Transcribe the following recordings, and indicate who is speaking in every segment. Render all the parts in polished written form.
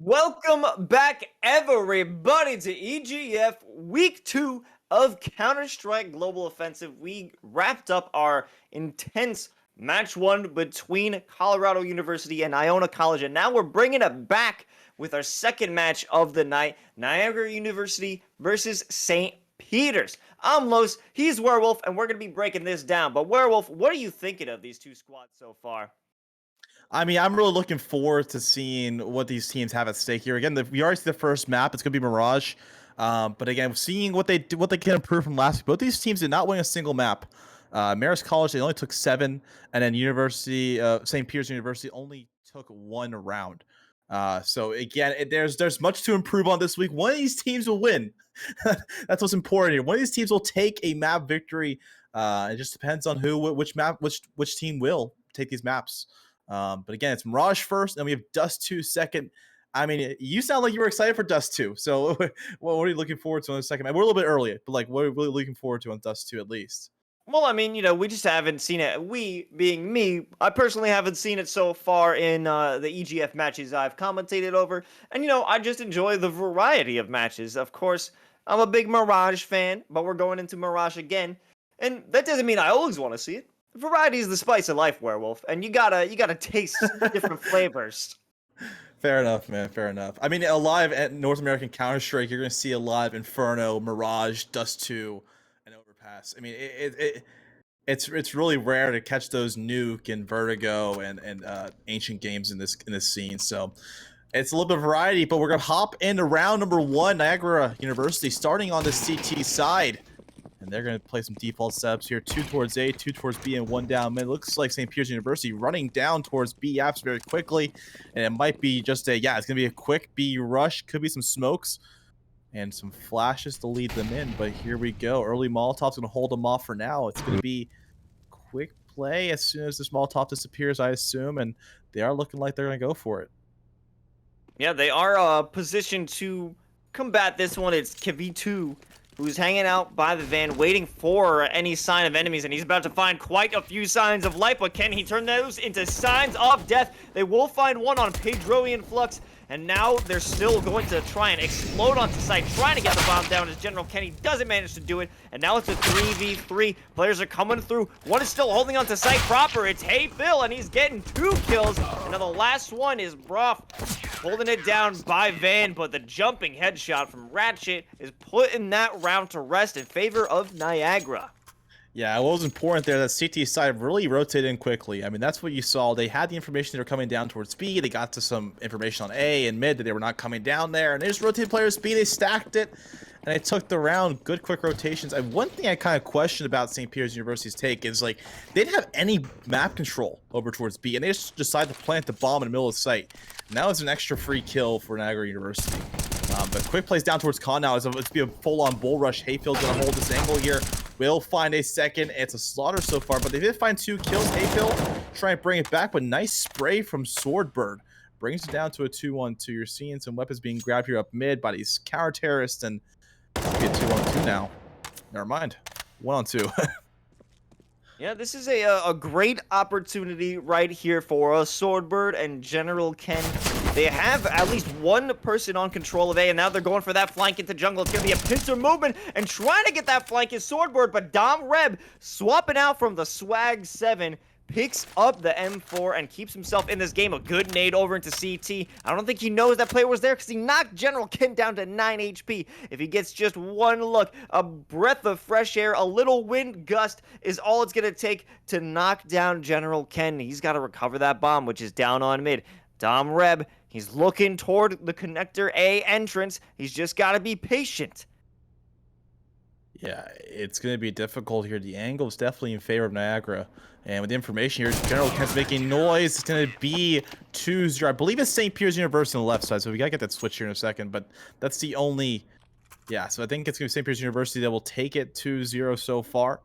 Speaker 1: Welcome back, everybody, to EGF Week 2 of Counter-Strike Global Offensive. We wrapped up our intense Match 1 between Colorado University and Iona College, and now we're bringing it back with our second match of the night, Niagara University versus St. Peter's. I'm Los, he's Werewolf, and we're going to be breaking this down. But Werewolf, what are you thinking of these two squads so far?
Speaker 2: I mean, I'm really looking forward to seeing what these teams have at stake here. Again, we already see the first map. It's going to be Mirage. But again, seeing what they can improve from last week. Both these teams did not win a single map. Marist College, they only took 7, and then University, St. Peter's University only took 1 round. So again, there's much to improve on this week. One of these teams will win. That's what's important here. One of these teams will take a map victory. It just depends on which team will take these maps. But again, it's Mirage first, and we have Dust 2 second. I mean, you sound like you were excited for Dust 2. So what are you looking forward to on the second? We're a little bit early, but like, what are you really looking forward to on Dust 2 at least?
Speaker 1: Well, I mean, we just haven't seen it. We, being me, I personally haven't seen it so far in the EGF matches I've commentated over. And, I just enjoy the variety of matches. Of course, I'm a big Mirage fan, but we're going into Mirage again. And that doesn't mean I always want to see it. Variety is the spice of life, Werewolf, and you gotta taste different flavors.
Speaker 2: Fair enough, man. Fair enough. I mean, a lot of North American Counter-Strike, you're going to see a lot of Inferno, Mirage, Dust 2, and Overpass. I mean, it's really rare to catch those Nuke and Vertigo and Ancient Games in this scene. So it's a little bit of variety, but we're going to hop into round number 1, Niagara University, starting on the CT side. And they're going to play some default setups here. 2 towards A, 2 towards B, and 1 down mid. Looks like St. Peter's University running down towards B apps very quickly. And it might be just it's going to be a quick B rush. Could be some smokes and some flashes to lead them in. But here we go. Early Molotov's going to hold them off for now. It's going to be quick play as soon as this Molotov disappears, I assume. And they are looking like they're going to go for it.
Speaker 1: Yeah, they are positioned to combat this one. It's Kiv2, who's hanging out by the van, waiting for any sign of enemies, and he's about to find quite a few signs of life, but can he turn those into signs of death? They will find one on Pedroian Flux, and now they're still going to try and explode onto site, trying to get the bomb down as General Kenny doesn't manage to do it, and now it's a 3v3. Players are coming through. One is still holding onto site proper. It's Hey Phil, and he's getting 2 kills, and now the last one is Broth, holding it down by Van, but the jumping headshot from Ratchet is putting that round to rest in favor of Niagara.
Speaker 2: Yeah, what was important there, that CT side really rotated in quickly. I mean, that's what you saw. They had the information they were coming down towards B. They got to some information on A and mid that they were not coming down there. And they just rotated players B. They stacked it, and they took the round. Good quick rotations. And one thing I kind of questioned about St. Peter's University's take is, like, they didn't have any map control over towards B. And they just decided to plant the bomb in the middle of the site. Now it's an extra free kill for Niagara University. But quick plays down towards Con now. It's be a full-on bull rush. Hayfield's going to hold this angle here. Will find a second. It's a slaughter so far, but they did find 2 kills. Hayfield trying to bring it back, but nice spray from Swordbird. Brings it down to a 2-1-2. You're seeing some weapons being grabbed here up mid by these counter-terrorists, and it's be a 2-on-2 now. Never mind. 1-on-2.
Speaker 1: Yeah, this is a great opportunity right here for us. Swordbird and General Ken, they have at least one person on control of A, and now they're going for that flank into jungle. It's going to be a pincer movement, and trying to get that flank is Swordbird, but Dom Reb swapping out from the Swag 7, picks up the M4 and keeps himself in this game. A good nade over into CT. I don't think he knows that player was there because he knocked General Ken down to 9 HP. If he gets just one look, a breath of fresh air, a little wind gust is all it's going to take to knock down General Ken. He's got to recover that bomb, which is down on mid. Dom Reb, he's looking toward the connector A entrance. He's just got to be patient.
Speaker 2: Yeah, it's going to be difficult here. The angle is definitely in favor of Niagara. And with the information here, General Ken's making noise. It's going to be 2-0. I believe it's St. Peter's University on the left side, so we got to get that switch here in a second. But that's the only... Yeah, so I think it's going to be St. Peter's University that will take it 2-0 so far.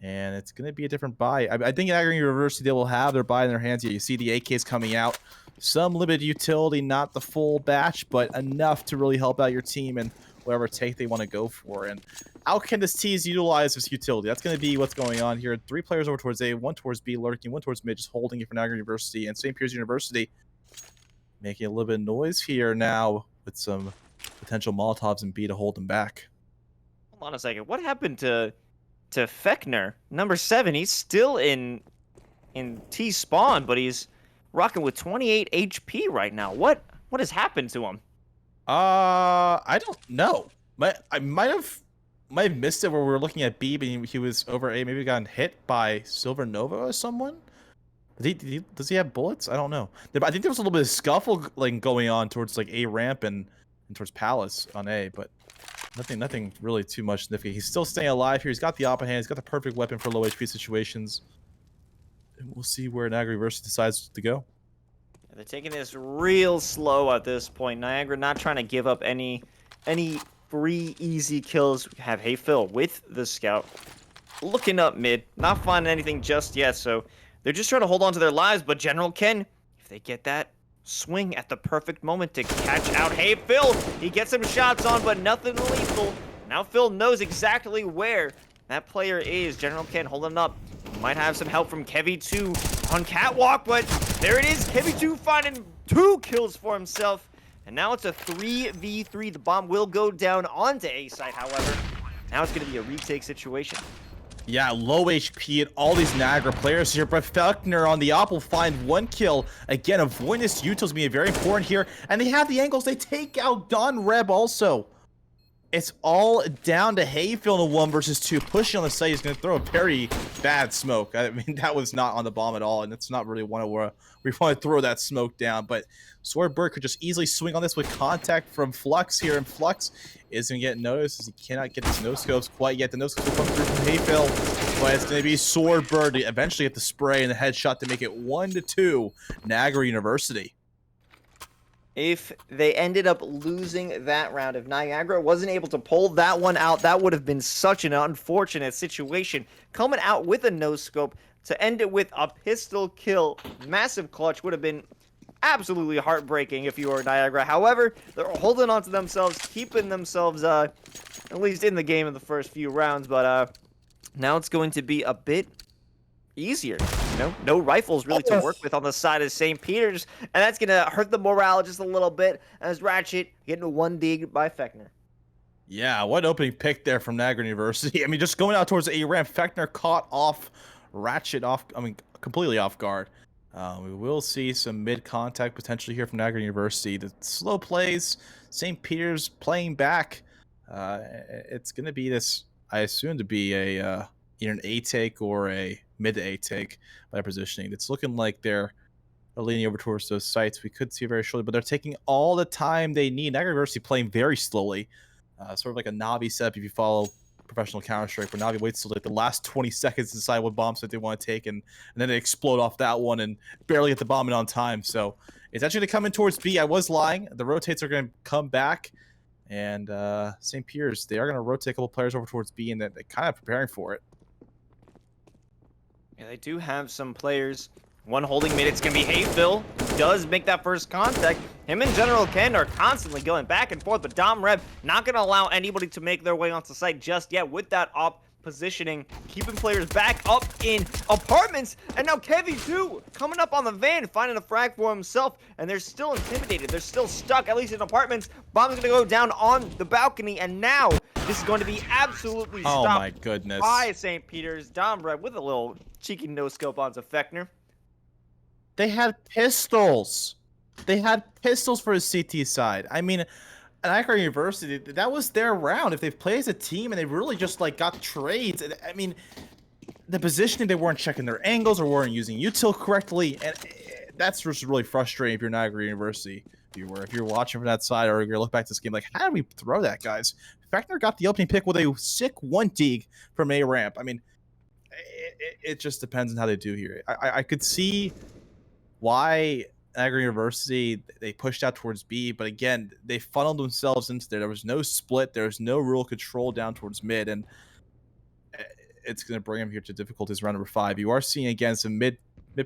Speaker 2: And it's going to be a different buy. I think Niagara University, they will have their buy in their hands. Yeah, you see the AKs coming out. Some limited utility, not the full batch, but enough to really help out your team and whatever take they want to go for. And how can this tease utilize this utility? That's going to be what's going on here. 3 players over towards A, 1 towards B, lurking, 1 towards mid, just holding it for Niagara University. And St. Peter's University, making a little bit of noise here now with some potential Molotovs and B to hold them back.
Speaker 1: Hold on a second. What happened to Fechner? Number 7. He's still in T spawn, but he's rocking with 28 HP right now. What has happened to him?
Speaker 2: I don't know. I might have missed it where we were looking at B, but he was over A. Maybe gotten hit by Silver Nova or someone. Does he have bullets? I don't know. I think there was a little bit of scuffle like going on towards like A ramp and towards Palace on A, but nothing really too much significant. He's still staying alive here. He's got the upper hand. He's got the perfect weapon for low HP situations. And we'll see where Niagara University decides to go.
Speaker 1: They're taking this real slow at this point. Niagara not trying to give up any free easy kills. We have Hey Phil with the scout looking up mid, not finding anything just yet, so they're just trying to hold on to their lives. But General Ken, if they get that swing at the perfect moment to catch out Hey Phil, he gets some shots on, but nothing lethal. Now Phil knows exactly where that player is. General Ken holding up. Might have some help from Kevy2 on Catwalk, but there it is. Kevy2 finding 2 kills for himself. And now it's a 3v3. The bomb will go down onto A site, however. Now it's going to be a retake situation.
Speaker 2: Yeah, low HP and all these Niagara players here, but Fechner on the op will find 1 kill. Again, avoiding this util is going to be very important here. And they have the angles. They take out Don Reb also. It's all down to Hayfield in a 1 versus 2. Pushing on the site is going to throw a very bad smoke. I mean, that was not on the bomb at all, and it's not really one where we want to throw that smoke down. But Swordbird could just easily swing on this with contact from Flux here, and Flux isn't going to get noticed as he cannot get his no-scopes quite yet. The no-scopes will come through from Hayfield, but it's going to be Swordbird to eventually get the spray and the headshot to make it 1-2 Niagara University.
Speaker 1: If they ended up losing that round, if Niagara wasn't able to pull that one out, that would have been such an unfortunate situation. Coming out with a no-scope to end it with a pistol kill, massive clutch, would have been absolutely heartbreaking if you were Niagara. However, they're holding on to themselves, keeping themselves at least in the game in the first few rounds, but now it's going to be a bit easier. You know, no rifles really to work with on the side of St. Peter's, and that's gonna hurt the morale just a little bit as Ratchet getting 1 dig by Fechner.
Speaker 2: Yeah, what opening pick there from Niagara University. I mean, just going out towards the A ramp, Fechner caught off Ratchet completely off guard. We will see some mid contact potentially here from Niagara University. The slow plays, St. Peter's playing back. It's gonna be this, I assume, to be a either an A take or a mid to A take by positioning. It's looking like they're leaning over towards those sites. We could see very shortly, but they're taking all the time they need. Niagara University playing very slowly, sort of like a Navi setup if you follow professional Counter-Strike, where Navi waits till like the last 20 seconds to decide what bomb set they want to take, and then they explode off that one and barely get the bomb in on time. So it's actually going to come in towards B. I was lying. The rotates are going to come back, and St. Peter's, they are going to rotate a couple players over towards B, and they're kind of preparing for it.
Speaker 1: Yeah, they do have some players. One holding mid, it's going to be Hey Phil, who does make that first contact. Him and General Ken are constantly going back and forth, but Dom Reb not going to allow anybody to make their way onto site just yet with that op positioning, keeping players back up in apartments. And now Kevy2 coming up on the van, finding a frag for himself, and they're still intimidated. They're still stuck, at least in apartments. Bomb's going to go down on the balcony, and now this is going to be absolutely stopped.
Speaker 2: Oh my goodness.
Speaker 1: By St. Peter's. Dom Reb with a little cheeky no-scope onto Fechner.
Speaker 2: They had pistols. They had pistols for his CT side. I mean, Niagara University, that was their round. If they play as a team and they really just like got trades, I mean, the positioning, they weren't checking their angles or weren't using util correctly, and that's just really frustrating if you're Niagara University viewer. If you're watching from that side or you're looking back to this game, like, how did we throw that, guys? Fechner got the opening pick with a sick 1 dig from A ramp. I mean, it just depends on how they do here. I could see why Niagara University, they pushed out towards B, but again, they funneled themselves into there. There was no split. There was no real control down towards mid, and it's going to bring them here to difficulties round number 5. You are seeing, again, some mid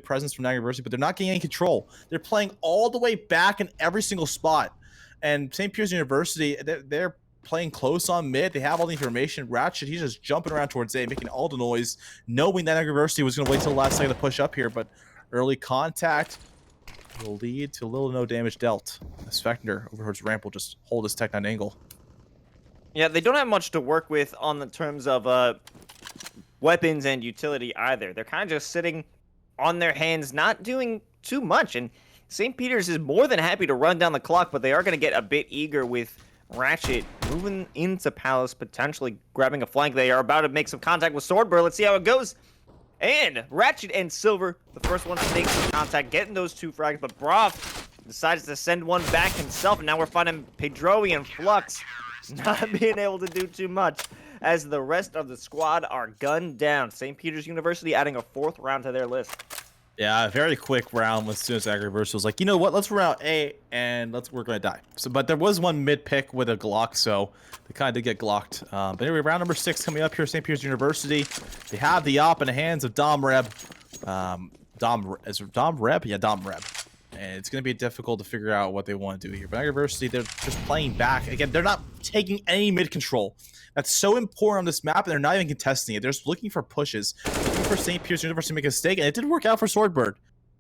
Speaker 2: presence from Niagara University, but they're not getting any control. They're playing all the way back in every single spot, and St. Peter's University, they're playing close on mid. They have all the information. Ratchet, he's just jumping around towards A, making all the noise, knowing that Niagara University was going to wait till the last second to push up here, but early contact will lead to little to no damage dealt. The Spectre over towards ramp will just hold his Tech 9 angle.
Speaker 1: Yeah, they don't have much to work with on the terms of weapons and utility either. They're kind of just sitting on their hands, not doing too much. And St. Peter's is more than happy to run down the clock, but they are going to get a bit eager with Ratchet moving into Palace, potentially grabbing a flank. They are about to make some contact with Swordbird. Let's see how it goes. And Ratchet and Silver, the first one to make some contact, getting those 2 frags, but Broth decides to send one back himself, and now we're finding Pedroey and Flux not being able to do too much as the rest of the squad are gunned down. St. Peter's University adding a 4th round to their list.
Speaker 2: Yeah, a very quick round as soon as Agriverse was like, you know what, let's round A and we're gonna die. So, but there was one mid pick with a Glock, so they kind of did get glocked. But anyway, round number 6 coming up here, St. Peter's University. They have the op in the hands of Dom Reb. Is it Dom Reb? Yeah, Dom Reb. And it's going to be difficult to figure out what they want to do here. But University, they're just playing back. Again, they're not taking any mid control. That's so important on this map, and they're not even contesting it. They're just looking for pushes, looking for St. Peter's University to make a mistake, and it did work out for Swordbird.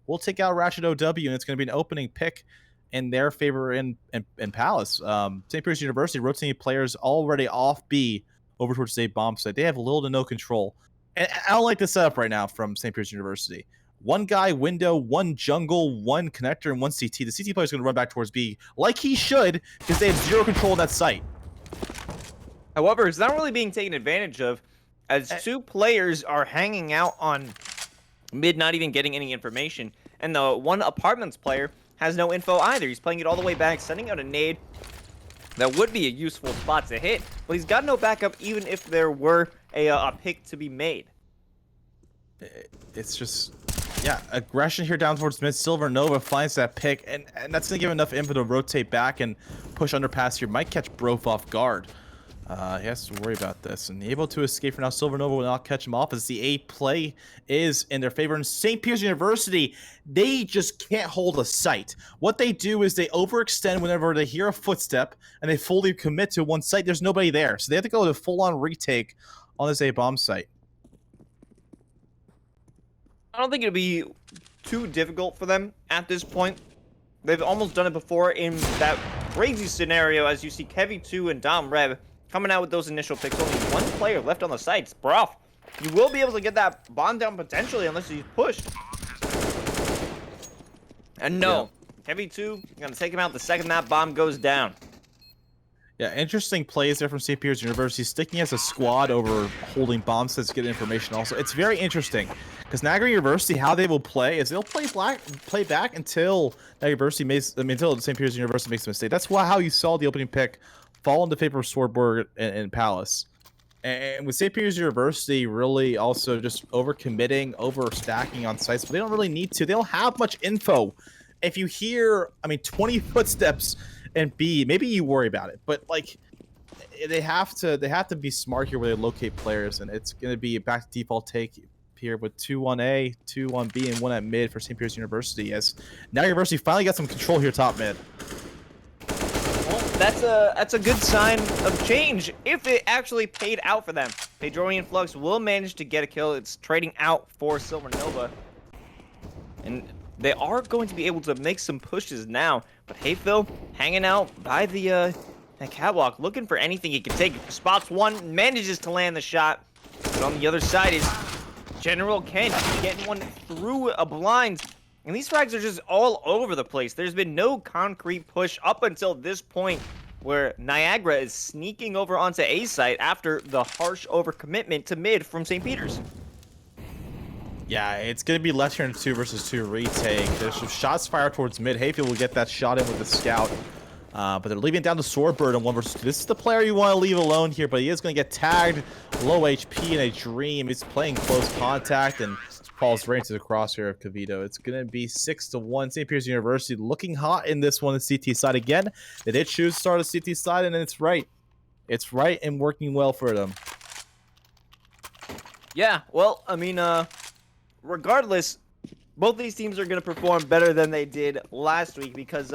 Speaker 2: We'll take out Ratchet OW, and it's going to be an opening pick in their favor in Palace. St. Peter's University rotating players already off B over towards A bomb site. They have little to no control. And I don't like the setup right now from St. Peter's University. 1 guy, window, 1 jungle, 1 connector, and 1 CT. The CT player is going to run back towards B like he should because they have 0 control of that site.
Speaker 1: However, it's not really being taken advantage of as 2 players are hanging out on mid, not even getting any information. And the 1 apartments player has no info either. He's playing it all the way back, sending out a nade that would be a useful spot to hit. But he's got no backup even if there were a pick to be made.
Speaker 2: It's just... yeah, aggression here down towards mid. Silver Nova finds that pick, and that's going to give enough info to rotate back and push underpass here. Might catch Broth off guard. He has to worry about this, and able to escape for now. Silver Nova will not catch him off as the A play is in their favor. And St. Peter's University, they just can't hold a sight. What they do is they overextend whenever they hear a footstep, and they fully commit to one site. There's nobody there, so they have to go to full-on retake on this A bomb site.
Speaker 1: I don't think it'll be too difficult for them at this point. They've almost done it before in that crazy scenario as you see Kevy2 and Dom Reb coming out with those initial picks. Only 1 player left on the sites. Broth, you will be able to get that bomb down potentially unless he's pushed. And no, yeah. Kevy2 gonna take him out the second that bomb goes down.
Speaker 2: Yeah, interesting plays there from St. Peter's University, sticking as a squad over holding bomb sets to get information also. It's very interesting, because Niagara University, how they will play is they'll play back until Niagara University until St. Peter's University makes a mistake. That's how you saw the opening pick fall into favor of Swordbird and Palace. And with St. Peter's University really also just overcommitting, overstacking on sites, but they don't really need to. They don't have much info. If you hear, 20 footsteps and B, maybe you worry about it, but like they have to be smart here where they locate players, and it's going to be a back to default take here with 2 on A, 2 on B, and 1 at mid for St. Peter's University, as now University finally got some control here top mid.
Speaker 1: Well, that's a good sign of change if it actually paid out for them. Pedroian Flux will manage to get a kill. It's trading out for Silver Nova, and they are going to be able to make some pushes now. But Hayfield hanging out by the catwalk, looking for anything he can take. Spots 1, manages to land the shot. But on the other side is General Ken getting one through a blind. And these frags are just all over the place. There's been no concrete push up until this point, where Niagara is sneaking over onto A site after the harsh overcommitment to mid from St. Peter's.
Speaker 2: Yeah, it's going to be left here in a 2 versus 2 retake. There's some shots fired towards mid. Hayfield will get that shot in with the scout. But they're leaving it down to Swordbird in 1 versus 2. This is the player you want to leave alone here, but he is going to get tagged. Low HP in a dream. He's playing close contact and falls right into the crosshair of Cavito. It's going to be 6-1. St. Peter's University looking hot in this one, the CT side again. They did choose to start a CT side, and it's right. It's right and working well for them.
Speaker 1: Yeah, well, regardless, both these teams are going to perform better than they did last week because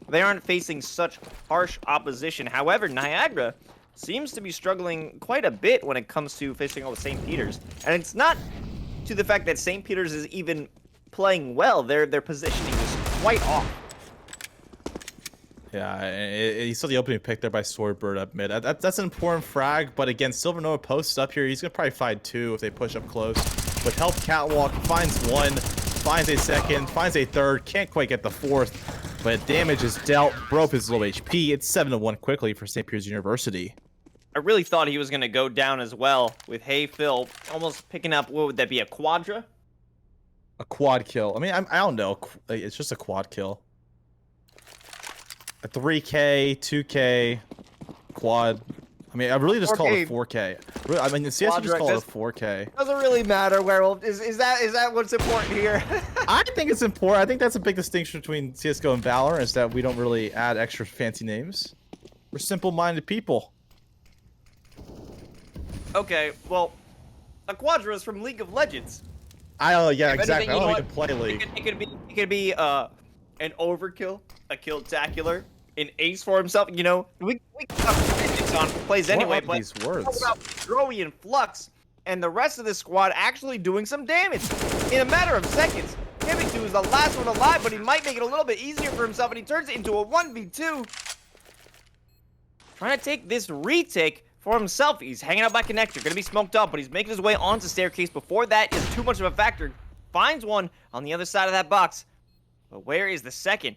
Speaker 1: they aren't facing such harsh opposition. However, Niagara seems to be struggling quite a bit when it comes to facing all the St. Peter's. And it's not to the fact that St. Peter's is even playing well. Their positioning is quite off.
Speaker 2: Yeah, he saw the opening pick there by Swordbird up mid. That's an important frag, but again, Silver Nova posts up here. He's gonna probably find 2 if they push up close. With help catwalk, finds 1, finds a 2nd, finds a 3rd, can't quite get the 4th, but damage is dealt, broke his low HP. It's 7-1 quickly for St. Peter's University.
Speaker 1: I really thought he was gonna go down as well with Hey Phil almost picking up, what would that be, a quadra?
Speaker 2: A quad kill. I mean, I don't know. It's just a quad kill. A 3K, 2K, quad. I mean, I really just call it a 4K. I mean, the CSGO just call it a 4K.
Speaker 1: Doesn't really matter, Werewolf. Is that what's important here?
Speaker 2: I think it's important. I think that's a big distinction between CSGO and Valor, is that we don't really add extra fancy names. We're simple-minded people.
Speaker 1: Okay, well, a quadra is from League of Legends.
Speaker 2: Yeah,
Speaker 1: If
Speaker 2: exactly.
Speaker 1: anything,
Speaker 2: I don't
Speaker 1: you
Speaker 2: even play League.
Speaker 1: It could be an overkill, a kill-tacular, an ace for himself. You know, we got statistics on plays anyway, but
Speaker 2: these words?
Speaker 1: talk about Drowy and Flux and the rest of the squad actually doing some damage in a matter of seconds. Kevin2 is the last one alive, but he might make it a little bit easier for himself, and he turns it into a 1v2. Trying to take this retake for himself. He's hanging out by connector, gonna be smoked up, but he's making his way onto staircase before that is too much of a factor. Finds one on the other side of that box. But where is the second?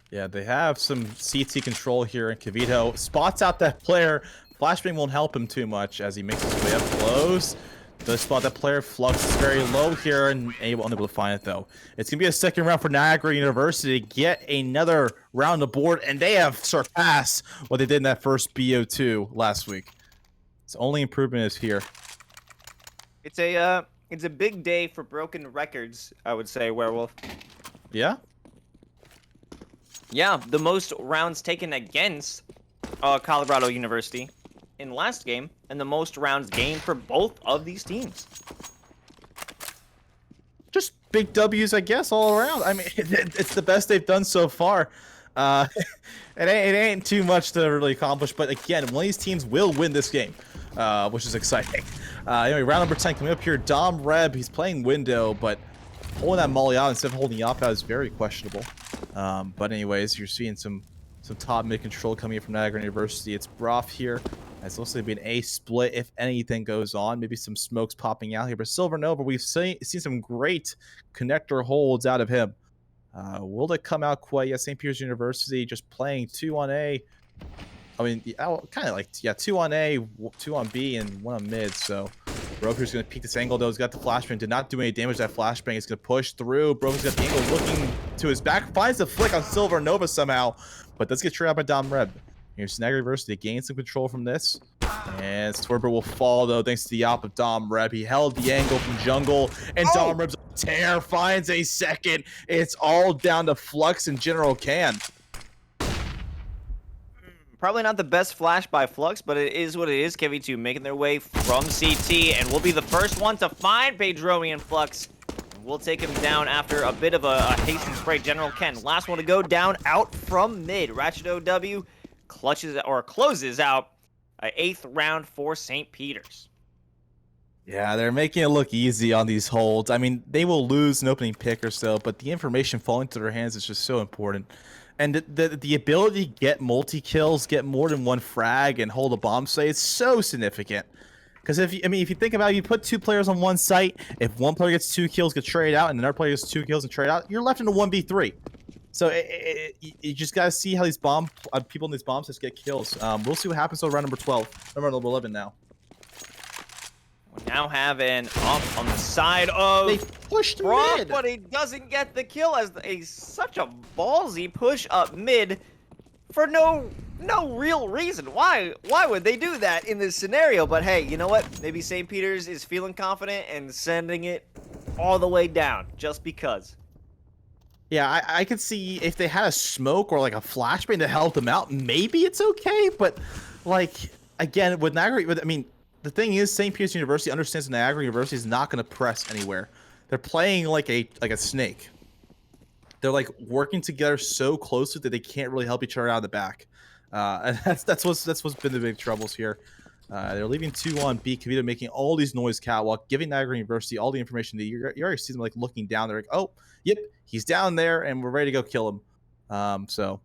Speaker 2: Yeah, they have some CT control here, and Kavito spots out that player. Flashbang won't help him too much as he makes his way up close. Does spot that player. Flux is very low here and unable to find it, though. It's going to be a second round for Niagara University to get another round of board, and they have surpassed what they did in that first BO2 last week. Its only improvement is here.
Speaker 1: It's a big day for broken records, I would say, Werewolf.
Speaker 2: Yeah?
Speaker 1: Yeah, the most rounds taken against Colorado University in last game, and the most rounds gained for both of these teams.
Speaker 2: Just big W's, I guess, all around. I mean, it's the best they've done so far. It ain't too much to really accomplish, but again, one of these teams will win this game, which is exciting. Anyway, round number 10 coming up here. Dom Reb, he's playing window, but holding that molly out instead of holding the op out is very questionable. But anyways, you're seeing some top mid control coming in from Niagara University. It's Broth here. It's also going to be an A split if anything goes on. Maybe some smokes popping out here. But Silver Nova, we've seen some great connector holds out of him. Will they come out quite yet? St. Peter's University just playing 2 on A. I mean, kind of like, yeah, 2 on A, 2 on B, and 1 on mid. So Broker's going to peek this angle, though. He's got the flashbang. Did not do any damage to that flashbang. He's going to push through. Broker's got the angle looking to his back. Finds the flick on Silver Nova somehow. But does get traded out by Dom Reb. Here's Niagara University to gain some control from this. And Swerber will fall, though, thanks to the op of Dom Reb. He held the angle from jungle. And Dom Reb's tear finds a second. It's all down to Flux and General Can.
Speaker 1: Probably not the best flash by Flux, but it is what it is. Kevin2 making their way from CT, and will be the first one to find Pedromi and Flux. We'll take him down after a bit of a hasten spray. General Ken, last one to go down out from mid. Ratchet OW closes out an 8th round for St. Peter's.
Speaker 2: Yeah, they're making it look easy on these holds. I mean, they will lose an opening pick or so, but the information falling to their hands is just so important. And the ability to get multi-kills, get more than one frag, and hold a bomb site is so significant. Because if you think about it, you put 2 players on one site, if one player gets 2 kills, gets traded out, and another player gets 2 kills and traded out, you're left in a 1v3. So you just gotta see how these people in these bomb sites get kills. We'll see what happens to round number 12. Number 11 now.
Speaker 1: We now have an up on the side of
Speaker 2: They pushed
Speaker 1: Brock,
Speaker 2: mid.
Speaker 1: but he doesn't get the kill as such a ballsy push up mid for no real reason. Why would they do that in this scenario? But hey, you know what? Maybe St. Peter's is feeling confident and sending it all the way down just because.
Speaker 2: Yeah, I could see if they had a smoke or like a flashbang to help them out, maybe it's okay. But like again, with Niagara, I mean, the thing is, St. Peter's University understands that Niagara University is not going to press anywhere. They're playing like a snake. They're like working together so closely that they can't really help each other out of the back. And that's what's been the big troubles here. They're leaving 2 on B. Kavita making all these noise catwalk, giving Niagara University all the information that you already see them like looking down. They're like, oh, yep, he's down there, and we're ready to go kill him. So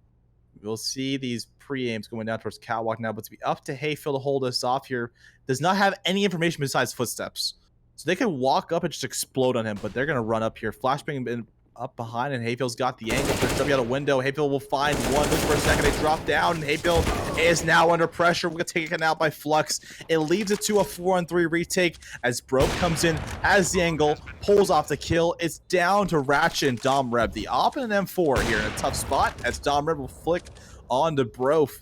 Speaker 2: we'll see these pre-aims going down towards catwalk now, but to be up to Hayfield to hold us off here does not have any information besides footsteps. So they could walk up and just explode on him, but they're going to run up here. Flashbang up behind, and Hayfield's got the angle. They're jumping out a window. Hayfield will find one. Look for a second. They drop down, and Hayfield is now under pressure. We're going to take it out by Flux. It leaves it to a 4-on-3 retake as Broke comes in, has the angle, pulls off the kill. It's down to Ratchet and Dom Reb. The op and an M4 here in a tough spot as Dom Reb will flick on to Brof.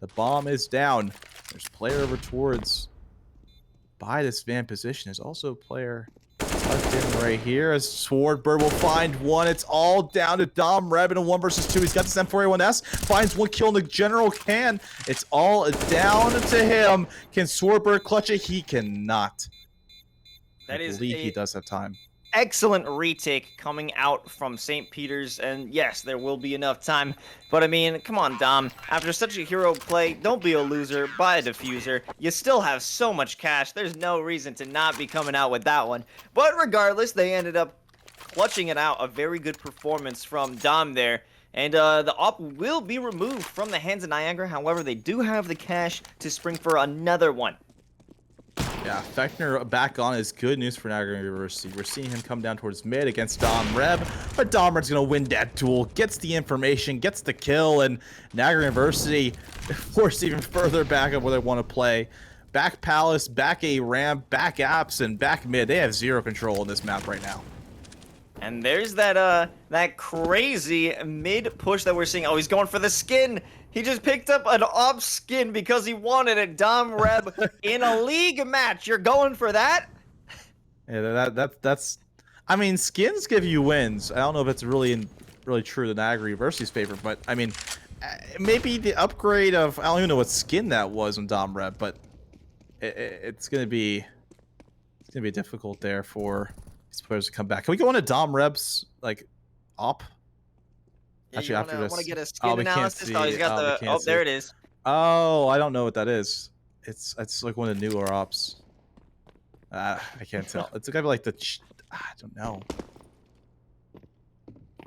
Speaker 2: The bomb is down. There's player over towards by this van position. There's also a player tucked in right here as Swordbird will find one. It's all down to Dom Reb in a 1 versus 2. He's got this M4A1S, finds one kill in the general can. It's all down to him. Can Swordbird clutch it? He cannot. I believe he does have time.
Speaker 1: Excellent retake coming out from St. Peter's, and yes, there will be enough time, but I mean, come on, Dom. After such a hero play, don't be a loser, buy a diffuser. You still have so much cash, there's no reason to not be coming out with that one. But regardless, they ended up clutching it out. A very good performance from Dom there. And the op will be removed from the hands of Niagara. However, they do have the cash to spring for another one.
Speaker 2: Yeah, Fechner back on is good news for Niagara University. We're seeing him come down towards mid against Dom Reb, but Dom Reb's going to win that duel, gets the information, gets the kill, and Niagara University forced even further back of where they want to play. Back Palace, back A ramp, back apps, and back mid. They have zero control in this map right now.
Speaker 1: And there's that crazy mid push that we're seeing. Oh, he's going for the skin. He just picked up an op skin because he wanted it. Dom Reb in a league match. You're going for that?
Speaker 2: Yeah, that's. I mean, skins give you wins. I don't know if it's really true to Niagara University's favor, but I mean, maybe the upgrade of I don't even know what skin that was on Dom Reb, but it's gonna be difficult there for these players to come back. Can we go into Dom Reb's like op?
Speaker 1: Yeah,
Speaker 2: Actually, after this,
Speaker 1: want to get a skin analysis? Oh, he's got the. Oh, there it is.
Speaker 2: Oh, I don't know what that is. It's like one of the newer ops. I can't tell. It's gotta be like the. I don't know.